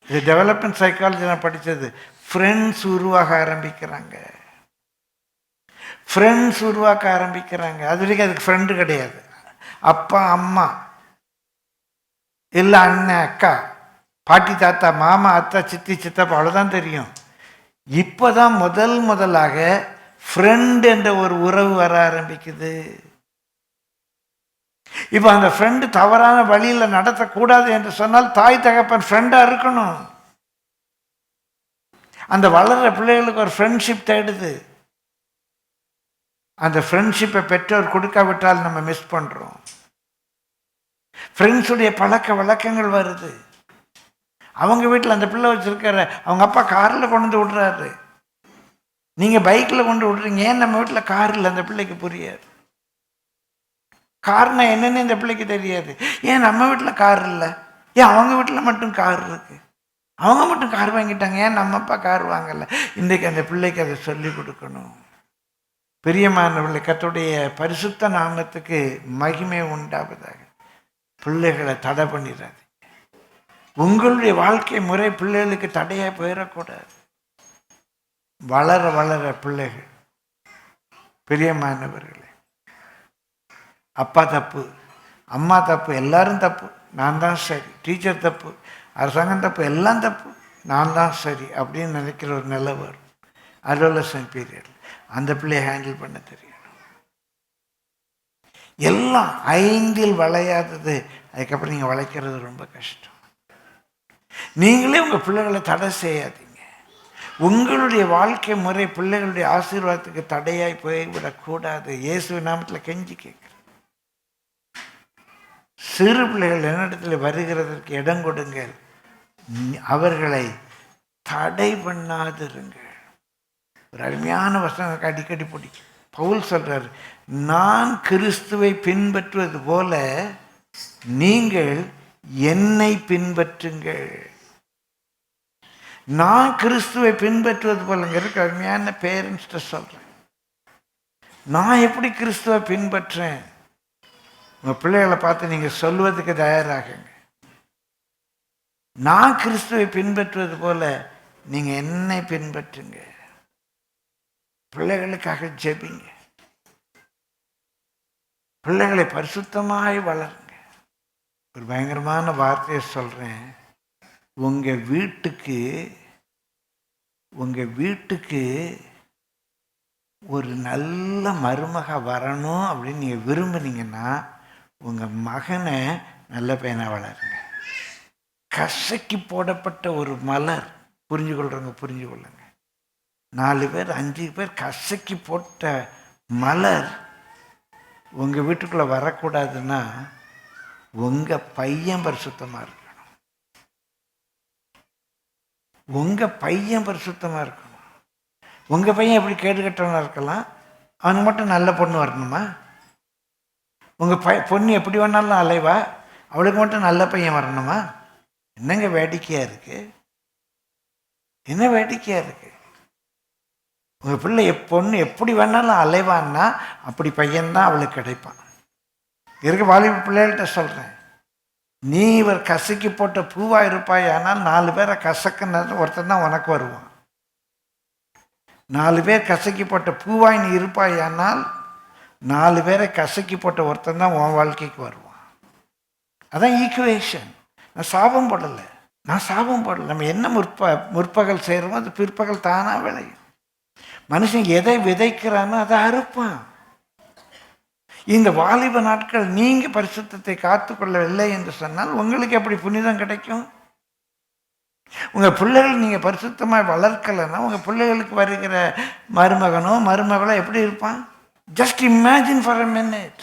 இது டெவலப்மெண்ட் சைக்காலஜி நான் படித்தது, ஃப்ரெண்ட்ஸ் உருவாக ஆரம்பிக்கிறாங்க. அது வரைக்கும் அதுக்கு ஃப்ரெண்டு கிடையாது. அப்பா அம்மா இல்லை அண்ணன் அக்கா பாட்டி தாத்தா மாமா அத்தா சித்தி சித்தப்பா, அவ்வளோதான் தெரியும். இப்போ தான் முதலாக ஃப்ரெண்ட் என்ற ஒரு உறவு வர ஆரம்பிக்குது. இப்போ அந்த ஃப்ரெண்டு தவறான வழியில் நடத்தக்கூடாது என்று சொன்னால் தாய் தகப்பன் ஃப்ரெண்டாக இருக்கணும். அந்த வளர்கிற பிள்ளைகளுக்கு ஒரு ஃப்ரெண்ட்ஷிப் தேடுது. அந்த ஃப்ரெண்ட்ஷிப்பை பெற்றோர் கொடுக்காவிட்டால் நம்ம மிஸ் பண்ணுறோம். ஃப்ரெண்ட்ஸுடைய பழக்க வழக்கங்கள் வருது. அவங்க வீட்டில் அந்த பிள்ளை வச்சுருக்கிற அவங்க அப்பா காரில் கொண்டு வந்து விடுறாரு, நீங்கள் பைக்கில் கொண்டு விடுறீங்க. ஏன் நம்ம வீட்டில் கார் இல்லை? அந்த பிள்ளைக்கு புரியாது. கார்னா என்னன்னு இந்த பிள்ளைக்கு தெரியாது. ஏன் நம்ம வீட்டில் கார் இல்லை? ஏன் அவங்க வீட்டில் மட்டும் கார் இருக்கு? அவங்க மட்டும் கார் வாங்கிட்டாங்க, ஏன் நம்ம அப்பா கார் வாங்கலை? இன்றைக்கு அந்த பிள்ளைக்கு அதை சொல்லி கொடுக்கணும். பிரியமானவர்களே, கர்த்தருடைய பரிசுத்த நாமத்துக்கு மகிமை உண்டாவதாக. பிள்ளைகளை தடை பண்ணிடாது. உங்களுடைய வாழ்க்கை முறை பிள்ளைகளுக்கு தடையாக போயிடக்கூடாது. வளர வளர பிள்ளைகள், பிரியமானவர்களே, அப்பா தப்பு, அம்மா தப்பு, எல்லாரும் தப்பு, நான் தான் சரி, டீச்சர் தப்பு, அரசாங்கம் தப்பு, எல்லாம் தப்பு, நான் தான் சரி அப்படின்னு நினைக்கிற ஒரு நிலை வரும். அடோலசன்ட் பீரியட் அந்த பிள்ளையை ஹேண்டில் பண்ண தெரியணும். எல்லாம் 5 வளையாதது, அதுக்கப்புறம் நீங்கள் வளைக்கிறது ரொம்ப கஷ்டம். நீங்களே உங்கள் பிள்ளைகளை தடை செய்யாதீங்க. உங்களுடைய வாழ்க்கை முறை பிள்ளைகளுடைய ஆசீர்வாதத்துக்கு தடையாய் போய்விடக்கூடாது. இயேசு நாமத்தில் கெஞ்சி கேட்குறேன். சிறு பிள்ளைகள் என்னிடத்தில் வருகிறதற்கு இடம் கொடுங்கள், அவர்களை தடை பண்ணாதிருங்கள். ஒரு அருமையான வசனம் அடிக்கடி பிடிக்கும். பவுல் சொல்றார், நான் கிறிஸ்துவை பின்பற்றுவது போல நீங்கள் என்னை பின்பற்றுங்கள். நான் கிறிஸ்துவை பின்பற்றுவது போலங்கிறது அருமையான பேரண்ட்ஸ்ட சொல்றேன். நான் எப்படி கிறிஸ்துவை பின்பற்றேன்? உங்க பிள்ளைகளை பார்த்து நீங்க சொல்வதுக்கு தயாராகுங்க. நான் கிறிஸ்துவை பின்பற்றுவது போல நீங்க என்னை பின்பற்றுங்க. பிள்ளைகளுக்காக ஜெபிங்க. பிள்ளைகளை பரிசுத்தமாய் வளருங்க. ஒரு பயங்கரமான வார்த்தையை சொல்றேன். உங்க வீட்டுக்கு ஒரு நல்ல மருமக வரணும் அப்படின்னு நீங்க விரும்புனீங்கன்னா உங்க மகனை நல்ல பையனா வளருங்க. கசக்கி போடப்பட்ட ஒரு மலர், புரிஞ்சு கொள்ளுங்க. 4 பேர் 5 பேர் கசக்கி போட்ட மலர் உங்க வீட்டுக்குள்ள வரக்கூடாதுன்னா உங்க பையன் பரிசுத்தமா இருக்கணும். உங்க பையன் எப்படி கேடு கட்டவனா இருக்கலாம், அவனுக்கு மட்டும் நல்ல பொண்ணு வரணுமா? உங்க பொண்ணு எப்படி வேணாலும் அலைவா, அவளுக்கு மட்டும் நல்ல பையன் வரணுமா? என்னங்க வேடிக்கையா இருக்கு? என்ன வேடிக்கையா இருக்கு? உங்க பிள்ளை பொண்ணு எப்படி வேணாலும் அலைவான்னா அப்படி பையன்தான் அவளுக்கு கிடைப்பான். இருக்க வாலிப பிள்ளைகள்கிட்ட சொல்றேன், நீ இவர் கசக்கி போட்ட பூவா இருப்பாய், ஆனால் 4 பேரை கசக்குன்னு ஒருத்தன் தான் உனக்கு வருவான். 4 பேர் கசக்கி போட்ட பூவாய் நீ இருப்பாய், ஆனால் 4 பேரை கசக்கி போட்ட ஒருத்தன் தான் உன் வாழ்க்கைக்கு வருவான். அதான் ஈக்குவேஷன். நான் சாபம் போடலை. நம்ம என்ன முற்பகல் செய்கிறோமோ அது பிற்பகல் தானா விளையும். மனுஷன் எதை விதைக்கிறானோ அதை அறுப்பான். இந்த வாலிப நாட்கள் நீங்க பரிசுத்தத்தை காத்துக்கொள்ளவில்லை என்று சொன்னால் உங்களுக்கு எப்படி புனிதம் கிடைக்கும்? உங்க பிள்ளைகள் நீங்க பரிசுத்தமாய் வளர்க்கலைன்னா உங்க பிள்ளைகளுக்கு வருகிற மருமகனோ மருமகளோ எப்படி இருப்பான்? Just imagine for a minute.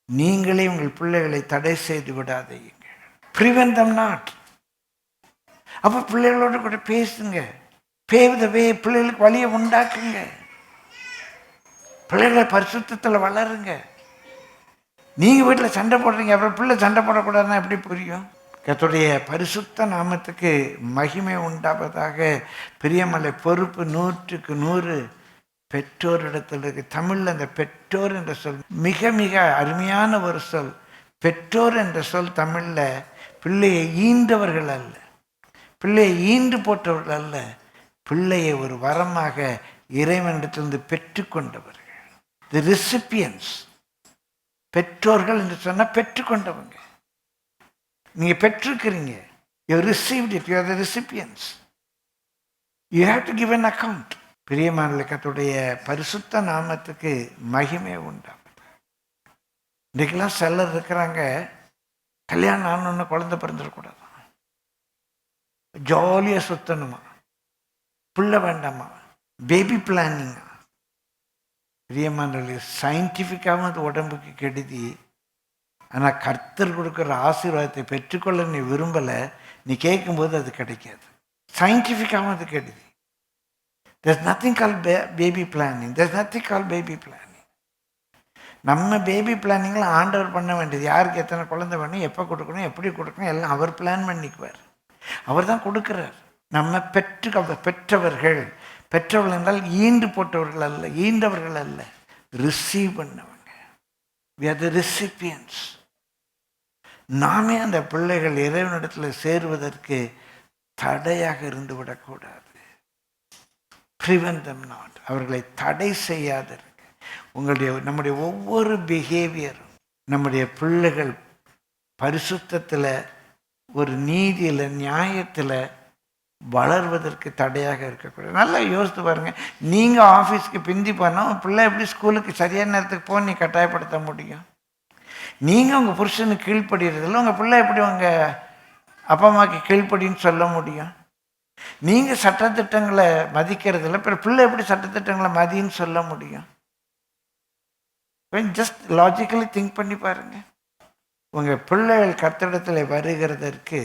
நீங்களே உங்கள் பிள்ளைகளை தடை செய்து விடாதீங்க. prevent them not. அப்போ பிள்ளைகளோட கூட பேசுங்க. pave the way. பிள்ளைகளுக்கு வழியை உண்டாக்குங்க. பிள்ளைகளை பரிசுத்தத்தில் வளருங்க. நீங்க வீட்டில் சண்டை போடுறீங்க, அப்புறம் பிள்ளை சண்டை போடக்கூடாதுன்னா எப்படி புரியும்? கர்த்தருடைய பரிசுத்த நாமத்துக்கு மகிமை உண்டாவதாக. பிரியமலை பொறுப்பு 100க்கு 100 பெற்றோரிடத்தில் இருக்கு. தமிழ்ல அந்த பெற்றோர் என்ற சொல் மிக மிக அருமையான ஒரு சொல். பெற்றோர் என்ற சொல் தமிழ்ல பிள்ளையை ஈண்டவர்கள் அல்ல, பிள்ளையை ஈண்டு போட்டவர்கள் அல்ல, பிள்ளையை ஒரு வரமாக இறைவனிடத்திலிருந்து பெற்றுக்கொண்டவர்கள். தி ரெசிபியன்ஸ். பெற்றோர்கள் என்று சொன்னா பெற்றுக்கொண்டவங்க. நீங்க பெற்றிருக்கிறீங்க. You received it. You are the recipients. You have to give an account. பிரியமான கர்த்தருடைய பரிசுத்த நாமத்துக்கு மகிமை உண்டாகும். இன்றைக்கெல்லாம் சிலர் இருக்கிறாங்க, கல்யாணம் ஆனோன்னு குழந்தை பிறந்துடக்கூடாது, ஜாலியா சுத்தணுமா, பிள்ளை வேண்டாமா, பேபி பிளானிங். பிரியமான சயின்டிஃபிக்காகவும் அது உடம்புக்கு கெடுதி. ஆனால் கர்த்தர் கொடுக்குற ஆசீர்வாதத்தை பெற்றுக்கொள்ள நீ விரும்பலை, நீ கேட்கும்போது அது கிடைக்காது. சயின்டிஃபிக்காகவும் அது கெடுதி. There's nothing called baby planning. There's nothing called baby planning. நம்ம பேபி பிளானிங்கில் ஆண்டவர் பண்ண வேண்டியது. யாருக்கு எத்தனை குழந்தை வேணும், எப்போ கொடுக்கணும், எப்படி கொடுக்கணும், எல்லாம் அவர் பிளான் பண்ணிக்குவார். அவர் தான் கொடுக்குறார். நம்ம பெற்றவர்கள். பெற்றவர்கள் என்றால் ஈண்டு போட்டவர்கள் அல்ல, ஈண்டவர்கள் அல்ல, ரிசீவ் பண்ணவங்க. We are the recipients. நாமே அந்த பிள்ளைகள் இறைவனிடத்தில் சேருவதற்கு தடையாக இருந்து விடக்கூடாது. Prevent them not. அவர்களை தடை செய்யாதீர்கள். நம்முடைய ஒவ்வொரு பிஹேவியரும் நம்முடைய பிள்ளைகள் பரிசுத்தத்தில், ஒரு நீதியில், நியாயத்தில் வளர்வதற்கு தடையாக இருக்கக்கூடாது. நல்லா யோசித்து பாருங்க. நீங்க ஆஃபீஸ்க்கு பிந்தி போனால் பிள்ளை எப்படி ஸ்கூலுக்கு சரியான நேரத்துக்கு போக நீ கட்டாயப்படுத்த முடியும்? நீங்க உங்க புருஷனுக்கு கீழ்ப்படுறதில்ல, உங்க பிள்ளை எப்படி உங்க அப்பா அம்மாவுக்கு கீழ்ப்படின்னு சொல்ல முடியும்? நீங்க சட்டத்திட்டங்களை மதிக்கிறதில்ல, பிள்ளை எப்படி சட்டத்திட்டங்களை மதின்னு சொல்ல முடியும்? ஜஸ்ட் லாஜிக்கலி திங்க் பண்ணி பாருங்க. உங்கள் பிள்ளைகள் கர்த்தரிடத்தில் வருகிறதற்கு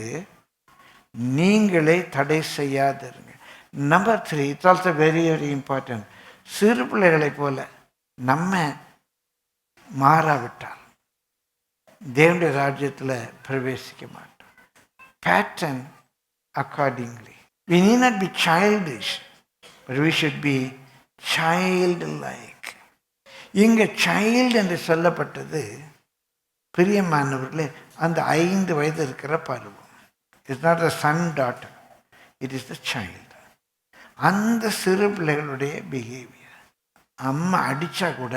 நீங்களே தடை செய்யாதிருங்க. Number 3, it's also very very important. சிறு பிள்ளைகளைப் போல நம்ம மாறாவிட்டால் தேவனுடைய ராஜ்யத்தில் பிரவேசிக்க மாட்டோம். Pattern accordingly. We need not be childish, but we should be childlike. இங்கே சைல்டு என்று சொல்லப்பட்டது பிரியமானவர்களே அந்த 5 வயது இருக்கிற பருவம். It's not the Sun daughter, it is the child. அந்த சிறு பிள்ளைகளுடைய பிஹேவியர். அம்மா அடித்தா கூட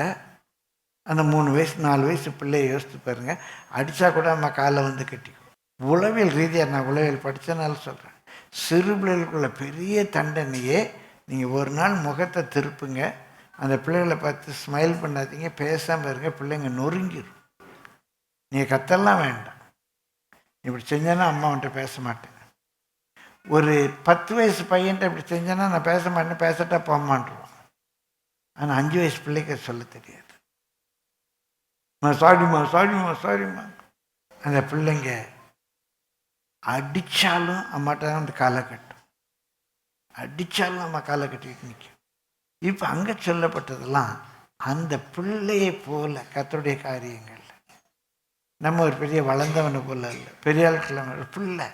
அந்த 3 வயசு 4 வயசு பிள்ளையை யோசித்து பாருங்கள், அடித்தா கூட அம்மா காலை வந்து கட்டிக்கும். உளவியல் ரீதியாக நான் உளவியல் படித்தனால சொல்கிறேன், சிறு பிள்ளைகளுக்குள்ள பெரிய தண்டனையே நீங்கள் ஒரு நாள் முகத்தை திருப்புங்க, அந்த பிள்ளைகளை பார்த்து ஸ்மைல் பண்ணாதீங்க, பேசாமல் இருங்க, பிள்ளைங்க நொறுங்கிடும். நீங்கள் கத்தெல்லாம் வேண்டாம், இப்படி செஞ்சேன்னா அம்மா அவன்கிட்ட பேச மாட்டேன். ஒரு 10 வயசு பையன்ட்ட இப்படி செஞ்சேன்னா நான் பேச மாட்டேன், பேசட்டா போமான்றான். ஆனால் 5 வயசு பிள்ளைக்கு சொல்ல தெரியாது. சாரிம்மா சாரிம்மா சாரிம்மா. அந்த பிள்ளைங்க அடித்தாலும் அம்மாட்ட தான் அந்த காலை கட்டும், அடித்தாலும் அம்மா காலை கட்டிக்கிட்டு நிற்கும். இப்போ அங்கே சொல்லப்பட்டதெல்லாம் அந்த பிள்ளையை போல கர்த்தருடைய காரியங்கள். நம்ம ஒரு பெரிய வளர்ந்தவனை போல இல்லை, பெரிய ஆட்கள் பிள்ளை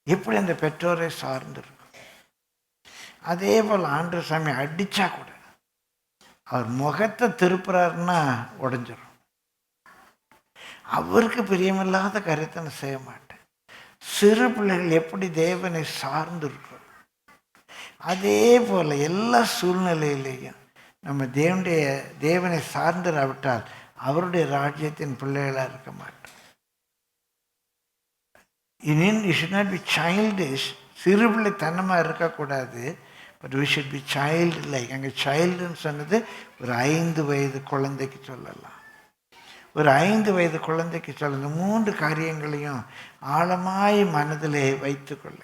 எப்படி அந்த பெற்றோரை சார்ந்திருக்கும். அதே போல் ஆண்டவர் சாமி அடித்தா கூட அவர் முகத்தை திருப்புறாருன்னா உடஞ்சிடும். அவருக்கு பிரியமில்லாத காரியத்தை நான் செய்ய மாட்டேன். சிறு பிள்ளைகள் எப்படி தேவனை சார்ந்திருக்கும், அதே போல் எல்லா சூழ்நிலையிலையும் நம்ம தேவனை சார்ந்திராவிட்டால் அவருடைய ராஜ்யத்தின் பிள்ளைகளாக இருக்க மாட்டோம். You should not be childish. சிறு பிள்ளைத்தனமாக இருக்கக்கூடாது, but we should be childlike. அங்கே சைல்டுன்னு சொன்னது ஒரு 5 வயது குழந்தைக்கு சொல்லலாம். ஒரு 5 வயது குழந்தைக்கு சொல்ல இந்த 3 காரியங்களையும் ஆழமாய் மனதிலே வைத்துக்கொள்ள.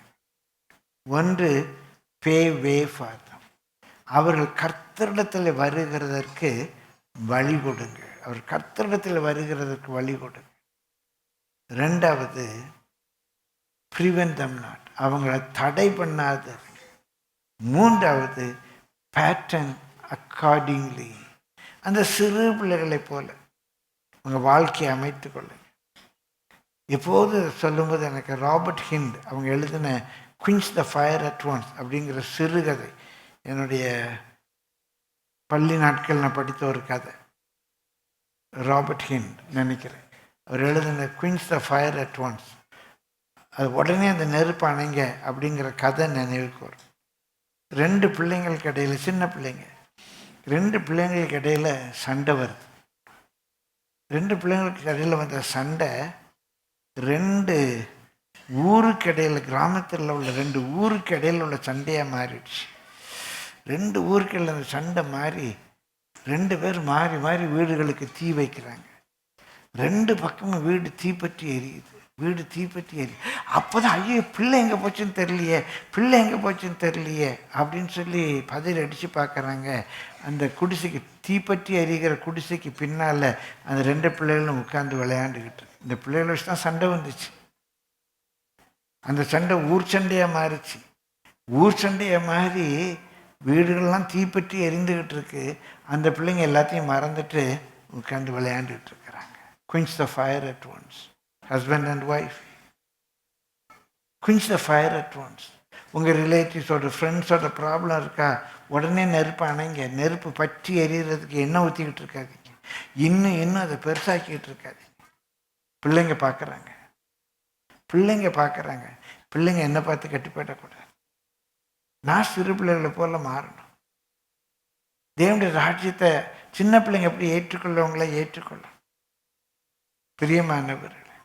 ஒன்று, pay way for them. அவர்கள் கர்த்தரிடத்தில் வருகிறதற்கு வழி கொடுங்க. அவர் கர்த்தரிடத்தில் வருகிறதற்கு வழி கொடுங்க. 2வது, prevent them not. அவங்கள தடை பண்ணாத. 3வது, pattern accordingly. அந்த சிறு பிள்ளைகளைப் போல உங்கள் வாழ்க்கையை அமைத்து கொள்ளுங்க. எப்போது சொல்லும்போது எனக்கு ராபர்ட் ஹிண்ட் அவங்க எழுதின queens the fire at once அப்படிங்கிற சிறுகதை, என்னுடைய பள்ளி நாட்கள் நான் படித்த ஒரு கதை. ராபர்ட் ஹிண்ட் நினைக்கிறேன், அவர் எழுதின queens the fire at once. அது உடனே அந்த நெருப்பு அணைங்க அப்படிங்கிற கதை நினைவுக்கு வரும். 2 பிள்ளைங்களுக்கு இடையில், சின்ன பிள்ளைங்க 2 பிள்ளைங்களுக்கு இடையில் சண்டை வருது. 2 பிள்ளைங்களுக்கு இடையில் வந்த சண்டை 2 ஊருக்கு இடையில், கிராமத்தில் உள்ள 2 ஊருக்கு இடையில் உள்ள சண்டையாக மாறிடுச்சு. 2 ஊருக்கு இடையில் அந்த சண்டை மாறி 2 பேர் மாறி மாறி வீடுகளுக்கு தீ வைக்கிறாங்க. 2 பக்கமும் வீடு தீப்பற்றி எரியுது, வீடு தீப்பற்றி எரியுது. அப்போ தான் ஐயோ பிள்ளை எங்கே போச்சுன்னு தெரியலையே, பிள்ளை எங்கே போச்சுன்னு தெரியலையே அப்படின்னு சொல்லி பதறி அடித்து பார்க்குறாங்க. அந்த குடிசைக்கு தீப்பற்றி எரிகிற குடிசைக்கு பின்னால் அந்த 2 பிள்ளைகளும் உட்காந்து விளையாண்டுக்கிட்டு, இந்த பிள்ளைகளை வச்சு தான் சண்டை வந்துச்சு. அந்த சண்டை ஊர் சண்டையாக மாறிச்சு. ஊர் சண்டையாக மாறி வீடுகள்லாம் தீப்பற்றி எரிந்துக்கிட்டு இருக்கு. அந்த பிள்ளைங்க எல்லாத்தையும் மறந்துட்டு உட்காந்து விளையாண்டுக்கிட்டு இருக்கிறாங்க. Queens the fire at once. Husband and wife queens the fire at once. உங்கள் ரிலேட்டிவ்ஸோட ஃப்ரெண்ட்ஸோட ப்ராப்ளம் இருக்கா, உடனே நெருப்பு அணைங்க. நெருப்பு பற்றி எரியறதுக்கு எண்ணெய் ஊற்றிக்கிட்டு இருக்காதீங்க, இன்னும் அதை பெருசாக்கிட்டு இருக்காதீங்க. பிள்ளைங்க பார்க்குறாங்க, பிள்ளைங்க என்னை பார்த்து கட்டிப்படக்கூடாது. நான் சிறு பிள்ளைகளை போல மாறணும். தேவனுடைய ராஜ்யத்தை சின்ன பிள்ளைங்க எப்படி ஏற்றுக்கொள்ளவங்கள ஏற்றுக்கொள்ள. பிரியமானவர்களே,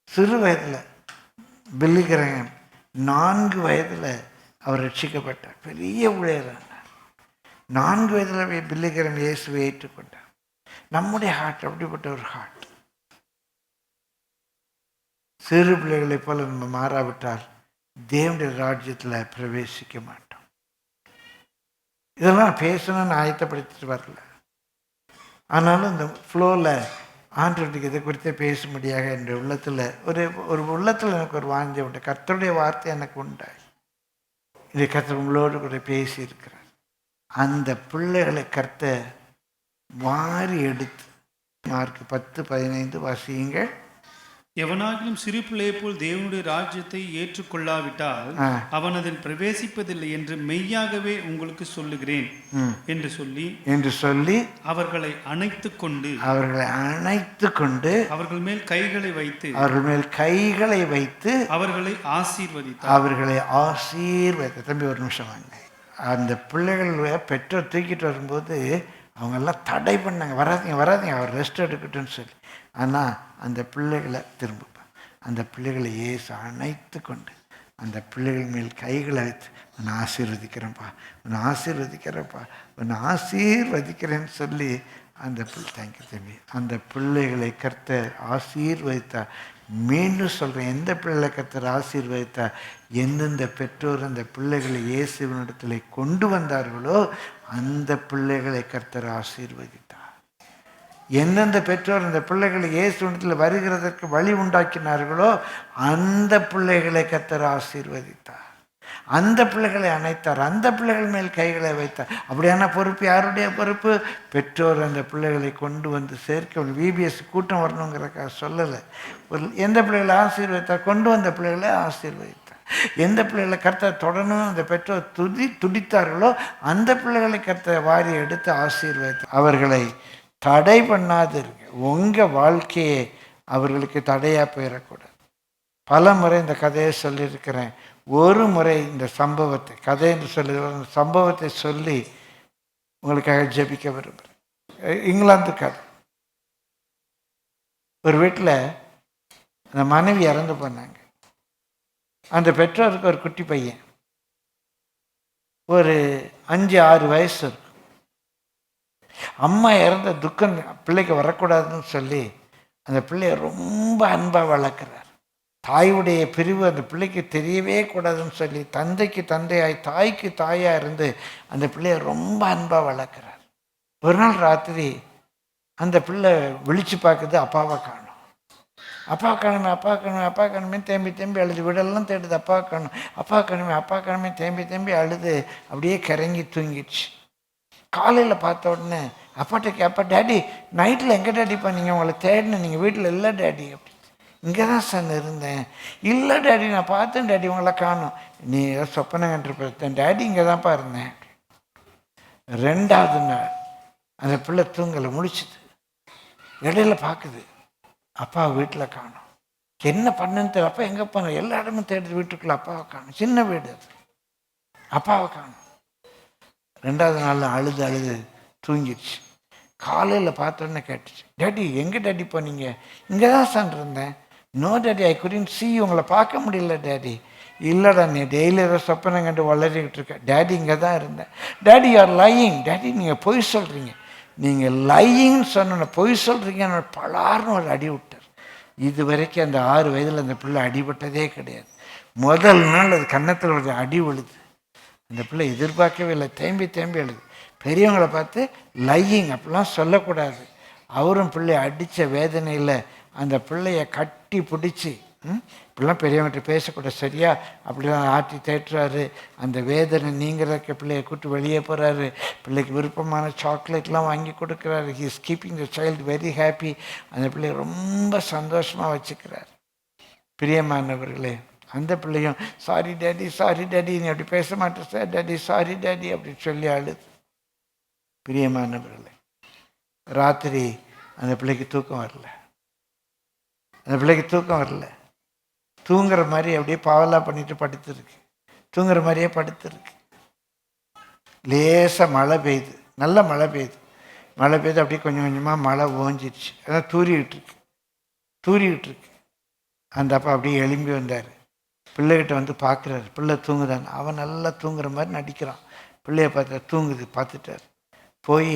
சிறு வயதில் பில்லி கிரஹாம் 4 வயதில் அவர் ரட்சிக்கப்பட்டார், பெரிய ஊழியரானார். 4 வயதில் பில்லி கிரஹாம் இயேசுவை ஏற்றுக்கொண்டார். நம்முடைய ஹார்ட் அப்படிப்பட்ட ஒரு ஹார்ட். சிறு பிள்ளைகளைப் போல நம்ம மாறாவிட்டால் தேவனுடைய ராஜ்யத்தில் பிரவேசிக்க மாட்டோம். இதெல்லாம் பேசணும்னு ஆயத்தப்படுத்திட்டு வரல, ஆனாலும் இந்த ஃப்ளோவில் ஆண்டவருக்கு இதை குறித்தே பேசும்படியாக என்ற உள்ளத்தில் ஒரு உள்ளத்தில் எனக்கு ஒரு வாஞ்சை உண்டு. கர்த்தருடைய வார்த்தை எனக்கு உண்டாய். இதை கர்த்தர் உங்களோடு கூட பேசியிருக்கிறார். அந்த பிள்ளைகளை கர்த்தர் வாரி எடுத்து மார்க் 10:15 வாசியுங்கள். எவனாகிலும் சிறு பிள்ளையை போல் தேவனுடைய ராஜ்யத்தை ஏற்றுக்கொள்ளாவிட்டால் அவன் அதில் பிரவேசிப்பதில்லை என்று மெய்யாகவே உங்களுக்கு சொல்லுகிறேன் என்று சொல்லி அவர்களை அணைத்துக் கொண்டு அவர்கள் மேல் கைகளை வைத்து அவர்களை ஆசீர்வதித்தார். தம்பி ஒரு நிமிஷம் வாங்க. அந்த பிள்ளைகள் பெற்றோர் தூக்கிட்டு வரும்போது அவங்கெல்லாம் தடை பண்ணாங்க, வராதிங்க அவர் ரெஸ்ட் எடுக்கட்டும்னு சொல்லி. ஆனால் அந்த பிள்ளைகளை திரும்புப்பான். அந்த பிள்ளைகளை இயேசு அணைத்து கொண்டு அந்த பிள்ளைகள் மேல் கைகளை வைத்து உன்னை ஆசீர்வதிக்கிறேன்னு சொல்லி அந்த தேங்க்யூ தம்பி, அந்த பிள்ளைகளை கர்த்தர் ஆசீர்வதித்தார். மீண்டும் சொல்கிறேன், எந்த பிள்ளைகளை கர்த்தர் ஆசீர்வதித்தார்? எந்தெந்த பெற்றோர் அந்த பிள்ளைகளை இயேசுவினிடத்தில் கொண்டு வந்தார்களோ அந்த பிள்ளைகளை கர்த்தர் ஆசீர்வதித்தார். எந்தெந்த பெற்றோர் அந்த பிள்ளைகளை இயேசுவினிடத்தில் வருகிறதற்கு வழி உண்டாக்கினார்களோ அந்த பிள்ளைகளை கர்த்தர் ஆசீர்வதித்தார். அந்த பிள்ளைகளை அணைத்தார். அந்த பிள்ளைகள் மேல் கைகளை வைத்தார். அப்படியான பொறுப்பு யாருடைய பொறுப்பு? பெற்றோர் அந்த பிள்ளைகளை கொண்டு வந்து சேர்க்க. VBS கூட்டம் வரணுங்கிறக்காக சொல்லலை. எந்த பிள்ளைகளை ஆசீர்வதித்தார்? கொண்டு வந்த பிள்ளைகளை ஆசீர்வதித்தார். எந்த பிள்ளைகளை கர்த்தர் தொடரணும் அந்த பெற்றோர் துடித்தார்களோ அந்த பிள்ளைகளை கர்த்தர் வாரி எடுத்து ஆசீர்வதித்தார். அவர்களை தடை பண்ணாது இருக்கு. உங்கள் வாழ்க்கையை அவர்களுக்கு தடையாக போயிடக்கூடாது. பல முறை இந்த கதையை சொல்லியிருக்கிறேன். ஒரு முறை இந்த சம்பவத்தை, கதை என்று சொல்லி சம்பவத்தை சொல்லி உங்களுக்காக ஜெபிக்க விரும்புகிறேன். இங்கிலாந்து கதை. ஒரு வீட்டில் அந்த மனைவி இறந்து போனாங்க. அந்த பெற்றோருக்கு ஒரு குட்டி பையன், ஒரு 5-6 வயசு இருக்கும். அம்மா இறந்த துக்கம் பிள்ளைக்கு வரக்கூடாதுன்னு சொல்லி அந்த பிள்ளைய ரொம்ப அன்பாக வளர்க்குறார். தாயுடைய பிரிவு அந்த பிள்ளைக்கு தெரியவே கூடாதுன்னு சொல்லி தந்தைக்கு தந்தையாய் தாய்க்கு தாயாக இருந்து அந்த பிள்ளைய ரொம்ப அன்பாக வளர்க்குறார். ஒரு நாள் ராத்திரி அந்த பிள்ளை விழிச்சு பார்க்குது, அப்பாவை காணும். அப்பா காணுமே தேம்பி அழுது, வீடெல்லாம் தேடுது. அப்பா காணுமே தேம்பி அழுது அப்படியே கிறங்கி தூங்கிடுச்சு. காலையில் பார்த்த உடனே அப்பாட்ட கேப்பா, டேடி நைட்டில் எங்கே டேடிப்பா நீங்கள் உங்களை தேடினேன், நீங்கள் வீட்டில் இல்லை டேடி அப்படி. இங்கே தான் சார் இருந்தேன். இல்லை டேடி நான் பார்த்தேன் டேடி உங்களை காணும். நீ ஏதோ சொப்பனை கண்டு பார்த்தேன் டேடி, இங்கே தான்ப்பா இருந்தேன். 2வது நாள் அந்த பிள்ளை தூங்கலை, முழிச்சுது. இடையில பார்க்குது அப்பா வீட்டில் காணும். என்ன பண்ணுன்னு தெரியல. அப்பா எங்கே போன? எல்லா இடமும் தேடுது, வீட்டுக்குள்ளே அப்பாவை காணும். சின்ன வீடு அது, அப்பாவை காணும். 2வது நாள் அழுது தூங்கிடுச்சு. காலையில் பார்த்தோன்னே கேட்டுச்சு, டேடி எங்கே டேடி போனீங்க? இங்கே தான் சார் இருந்தேன். நோ டேடி ஐ குடின்ட் சீ, உங்களை பார்க்க முடியல டேடி. இல்லைடா நீ டெய்லி ஏதோ சொப்பனை கண்டு வளரிக்கிட்டு இருக்க. டேடி இங்கே தான் இருந்தேன். Daddy you are lying. டேடி நீங்கள் பொய் சொல்கிறீங்க. நீங்கள் லையிங்னு சொன்ன பொய் சொல்கிறீங்கன்னு பலார்னு ஒரு அடி விட்டார். இது வரைக்கும் அந்த 6 வயதில் அந்த பிள்ளை அடிபட்டதே கிடையாது. முதல் நாள் அது கன்னத்தில் ஒரு அடி விழுது. அந்த பிள்ளை எதிர்பார்க்கவே இல்லை, தேம்பி அழுது. பெரியவங்களை பார்த்து லையிங் அப்படிலாம் சொல்லக்கூடாது. அவரும் பிள்ளைய அடித்த வேதனையில் அந்த பிள்ளைய கட்டி பிடிச்சி, இப்படிலாம் பெரியவங்கள்ட்ட பேசக்கூடாது சரியா, அப்படிலாம் ஆட்டி தேட்டுறாரு. அந்த வேதனை நீங்கிறதுக்கு பிள்ளையை கூப்பிட்டு வெளியே போகிறாரு. பிள்ளைக்கு விருப்பமான சாக்லேட்லாம் வாங்கி கொடுக்குறாரு. He is keeping the child very happy. அந்த பிள்ளைய ரொம்ப சந்தோஷமாக வச்சுக்கிறார். பிரியமானவர்களே, அந்த பிள்ளையும் சாரி டேடி நீ அப்படி பேச மாட்டேன் சார் டேடி, சாரி டேடி அப்படின்னு சொல்லி அழுது. பிரியமானவர்களே, ராத்திரி அந்த பிள்ளைக்கு தூக்கம் வரல. தூங்குற மாதிரி அப்படியே பாவலா பண்ணிட்டு படுத்துருக்கு. தூங்குற மாதிரியே படுத்துருக்கு. லேசாக மழை பெய்யுது, நல்ல மழை பெய்யுது. அப்படியே கொஞ்சம் கொஞ்சமாக மழை ஓஞ்சிடுச்சு. அதான் தூரிக்கிட்டு இருக்கு. அந்த அப்பா அப்படியே எழும்பி வந்தார். பிள்ளைகிட்ட வந்து பார்க்குறாரு, பிள்ளை தூங்குதான். அவன் நல்லா தூங்குற மாதிரி நடிக்கிறான். பிள்ளைய பார்த்துட்டார். போய்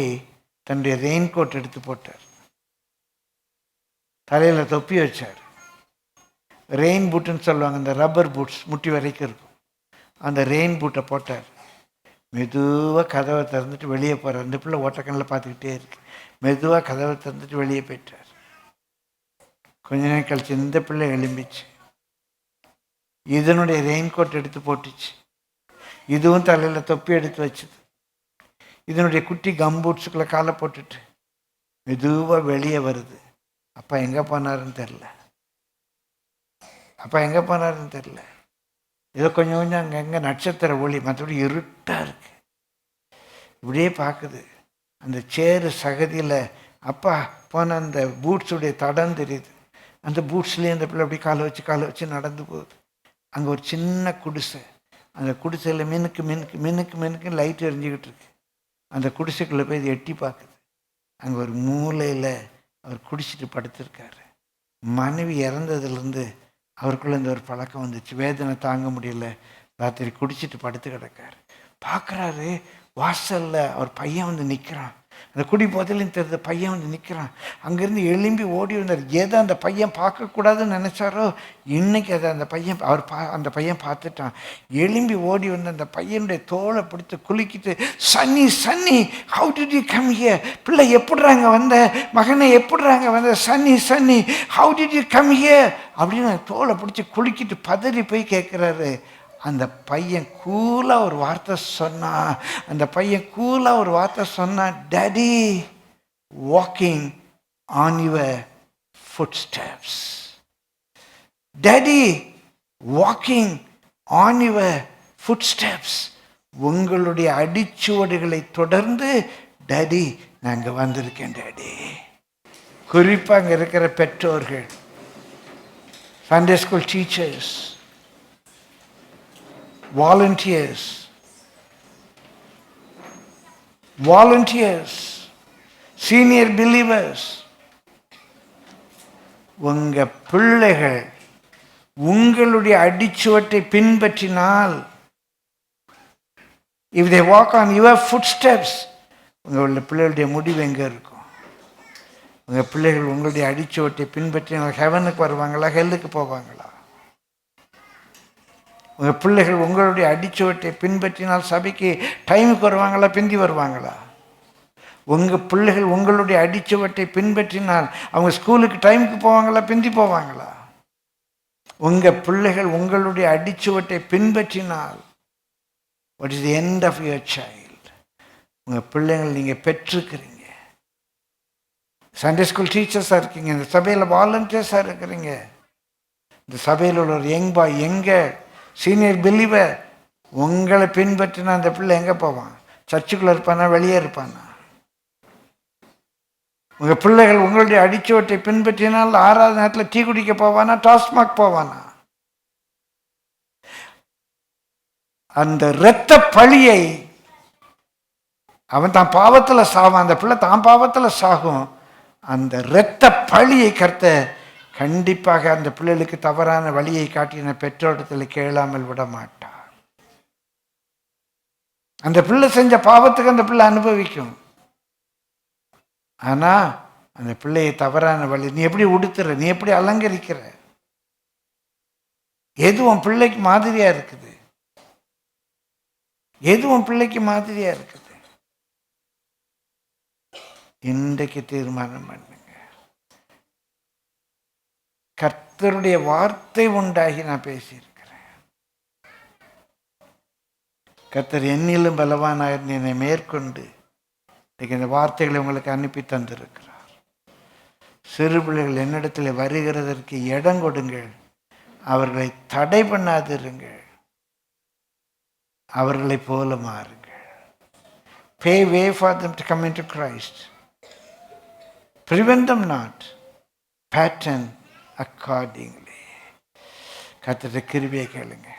தன்னுடைய ரெயின் கோட் எடுத்து போட்டார். தலையில் தொப்பி வச்சார். ரெயின் பூட்டுன்னு சொல்லுவாங்க, இந்த ரப்பர் பூட்ஸ் முட்டி வரைக்கும் இருக்கும். அந்த ரெயின் பூட்டை போட்டார். மெதுவாக கதவை திறந்துட்டு வெளியே போகிறார். அந்த பிள்ளை ஓட்டக்கண்ணில் பார்த்துக்கிட்டே இருக்கு. மெதுவாக கதவை திறந்துட்டு வெளியே போயிட்டார். கொஞ்ச நேரம் கழிச்சு இந்த பிள்ளை எழும்பிச்சு. இதனுடைய ரெயின் கோட் எடுத்து போட்டுச்சு. இதுவும் தலையில் தொப்பி எடுத்து வச்சுது. இதனுடைய குட்டி கம்பூட்ஸுக்குள்ளே காலை போட்டுட்டு மெதுவாக வெளியே வருது. அப்பா எங்கே போனாருன்னு தெரில. ஏதோ கொஞ்சம் கொஞ்சம் அங்கங்கே நட்சத்திர ஒளி, மற்றபடி இருட்டாக இருக்கு. இப்படியே பார்க்குது. அந்த சேரு சகதியில் அப்பா போன அந்த பூட்ஸுடைய தடம் தெரியுது. அந்த பூட்ஸ்லேயே அந்த பிள்ளை அப்படி காலை வச்சு நடந்து போகுது. அங்கே ஒரு சின்ன குடிசை. அந்த குடிசையில் மினுக்கு லைட் எரிஞ்சிக்கிட்டு இருக்கு. அந்த குடிசைக்குள்ளே போய் இது எட்டி பார்க்குது. அங்கே ஒரு மூலையில் அவர் குடிச்சிட்டு படுத்திருக்காரு. மனைவி இறந்ததுலேருந்து அவருக்குள்ளே இந்த ஒரு பழக்கம் வந்துச்சு. வேதனை தாங்க முடியல, ராத்திரி குடிச்சிட்டு படுத்து கிடக்காரு. பார்க்குறாரு, வாசலில் அவர் பையன் வந்து நிற்கிறான். அந்த குடி போதிலையும் தெரிஞ்ச பையன் வந்து நிற்கிறான். அங்கேருந்து எழும்பி ஓடி வந்தார். எதை அந்த பையன் பார்க்கக்கூடாதுன்னு நினச்சாரோ இன்னைக்கு அதை அந்த பையன் பார்த்துட்டான். எழும்பி ஓடி வந்து அந்த பையனுடைய தோலை பிடித்து குலுக்கிட்டு, sonny how did you come here? பிள்ளை எப்படிறாங்க வந்த? மகனை எப்படிறாங்க வந்த? Sonny how did you come here அப்படின்னு தோலை பிடிச்சி குலுக்கிட்டு பதறி போய் கேட்குறாரு. அந்த பையன் கூலாக ஒரு வார்த்தை சொன்னான். Daddy, walking on your footsteps. Daddy, walking on your footsteps. உங்களுடைய அடிச்சுவடுகளை தொடர்ந்து டாடி நாங்கள் வந்திருக்கேன் டாடி. குறிப்பாக அங்கே இருக்கிற பெற்றோர்கள், Sunday school teachers, volunteers, senior believers, உங்க பிள்ளைகள் உங்களுடைய அடிச்சுவட்டை பின்பற்றினால், if they walk on your footsteps, உங்களுடைய பிள்ளைகளுடைய முடிவு எங்க இருக்கும்? உங்க பிள்ளைகள் உங்களுடைய அடிச்சுவட்டை பின்பற்றினால் ஹெவனுக்கு வருவாங்களா, ஹெல்லுக்கு போவாங்களா? உங்கள் பிள்ளைகள் உங்களுடைய அடிச்சுவட்டை பின்பற்றினால் சபைக்கு டைமுக்கு வருவாங்களா, பிந்தி வருவாங்களா? உங்கள் பிள்ளைகள் உங்களுடைய அடிச்சுவட்டை பின்பற்றினால் அவங்க ஸ்கூலுக்கு டைமுக்கு போவாங்களா, பிந்தி போவாங்களா? உங்கள் பிள்ளைகள் உங்களுடைய அடிச்சுவட்டை பின்பற்றினால் what is the end of your child? உங்கள் பிள்ளைகள் நீங்கள் பெற்றிருக்கிறீங்க. சண்டே ஸ்கூல் டீச்சர்ஸாக இருக்கீங்க, இந்த சபையில் வாலண்டியர்ஸாக இருக்கிறீங்க. இந்த சபையில் உள்ள ஒரு யங் பாய், எங்கே சீனியர் பிலீவர், உங்களை பின்பற்றினா அந்த பிள்ளை எங்கே போவான்? சர்ச்சுக்குள்ளே இருப்பானா, வெளியே இருப்பானா? உங்கள் பிள்ளைகள் உங்களுடைய அடிச்சுவட்டை பின்பற்றினால் 6வது நேரத்தில் டீ குடிக்க போவானா, டாஸ்மாக் போவானா? அந்த இரத்த பழியை அவன் தான் பாவத்தில் சாவான், அந்த பிள்ளை தான் பாவத்தில் சாகும். அந்த இரத்த பழியை கர்த்தர் கண்டிப்பாக அந்த பிள்ளைகளுக்கு தவறான வழியை காட்டின பெற்றோட்டத்தில் கேளாமல் விட மாட்டார். அந்த பிள்ளை செஞ்ச பாவத்துக்கு அந்த பிள்ளை அனுபவிக்கும். ஆனா அந்த பிள்ளையை தவறான வழி, நீ எப்படி உடுத்துற, நீ எப்படி அலங்கரிக்கிற, எது உன் பிள்ளைக்கு மாதிரியா இருக்குது, இன்றைக்கு தீர்மானம் பண்ணுங்க. கர்த்தருடைய வார்த்தை உண்டாகி நான் பேசியிருக்கிறேன். கர்த்தர் என்னிலும் பலவானாக என்னை மேற்கொண்டு இந்த வார்த்தைகளை உங்களுக்கு அனுப்பி தந்திருக்கிறார். சிறு பிள்ளைகள் என்னிடத்தில் வருகிறதற்கு இடம் கொடுங்கள், அவர்களை தடை பண்ணாதிருங்கள், அவர்களை போல மாறுங்கள். Pay way for them to come into Christ. Prevent them not. Pattern accordingly. கர்த்தருடைய கிருபையை கேளுங்க.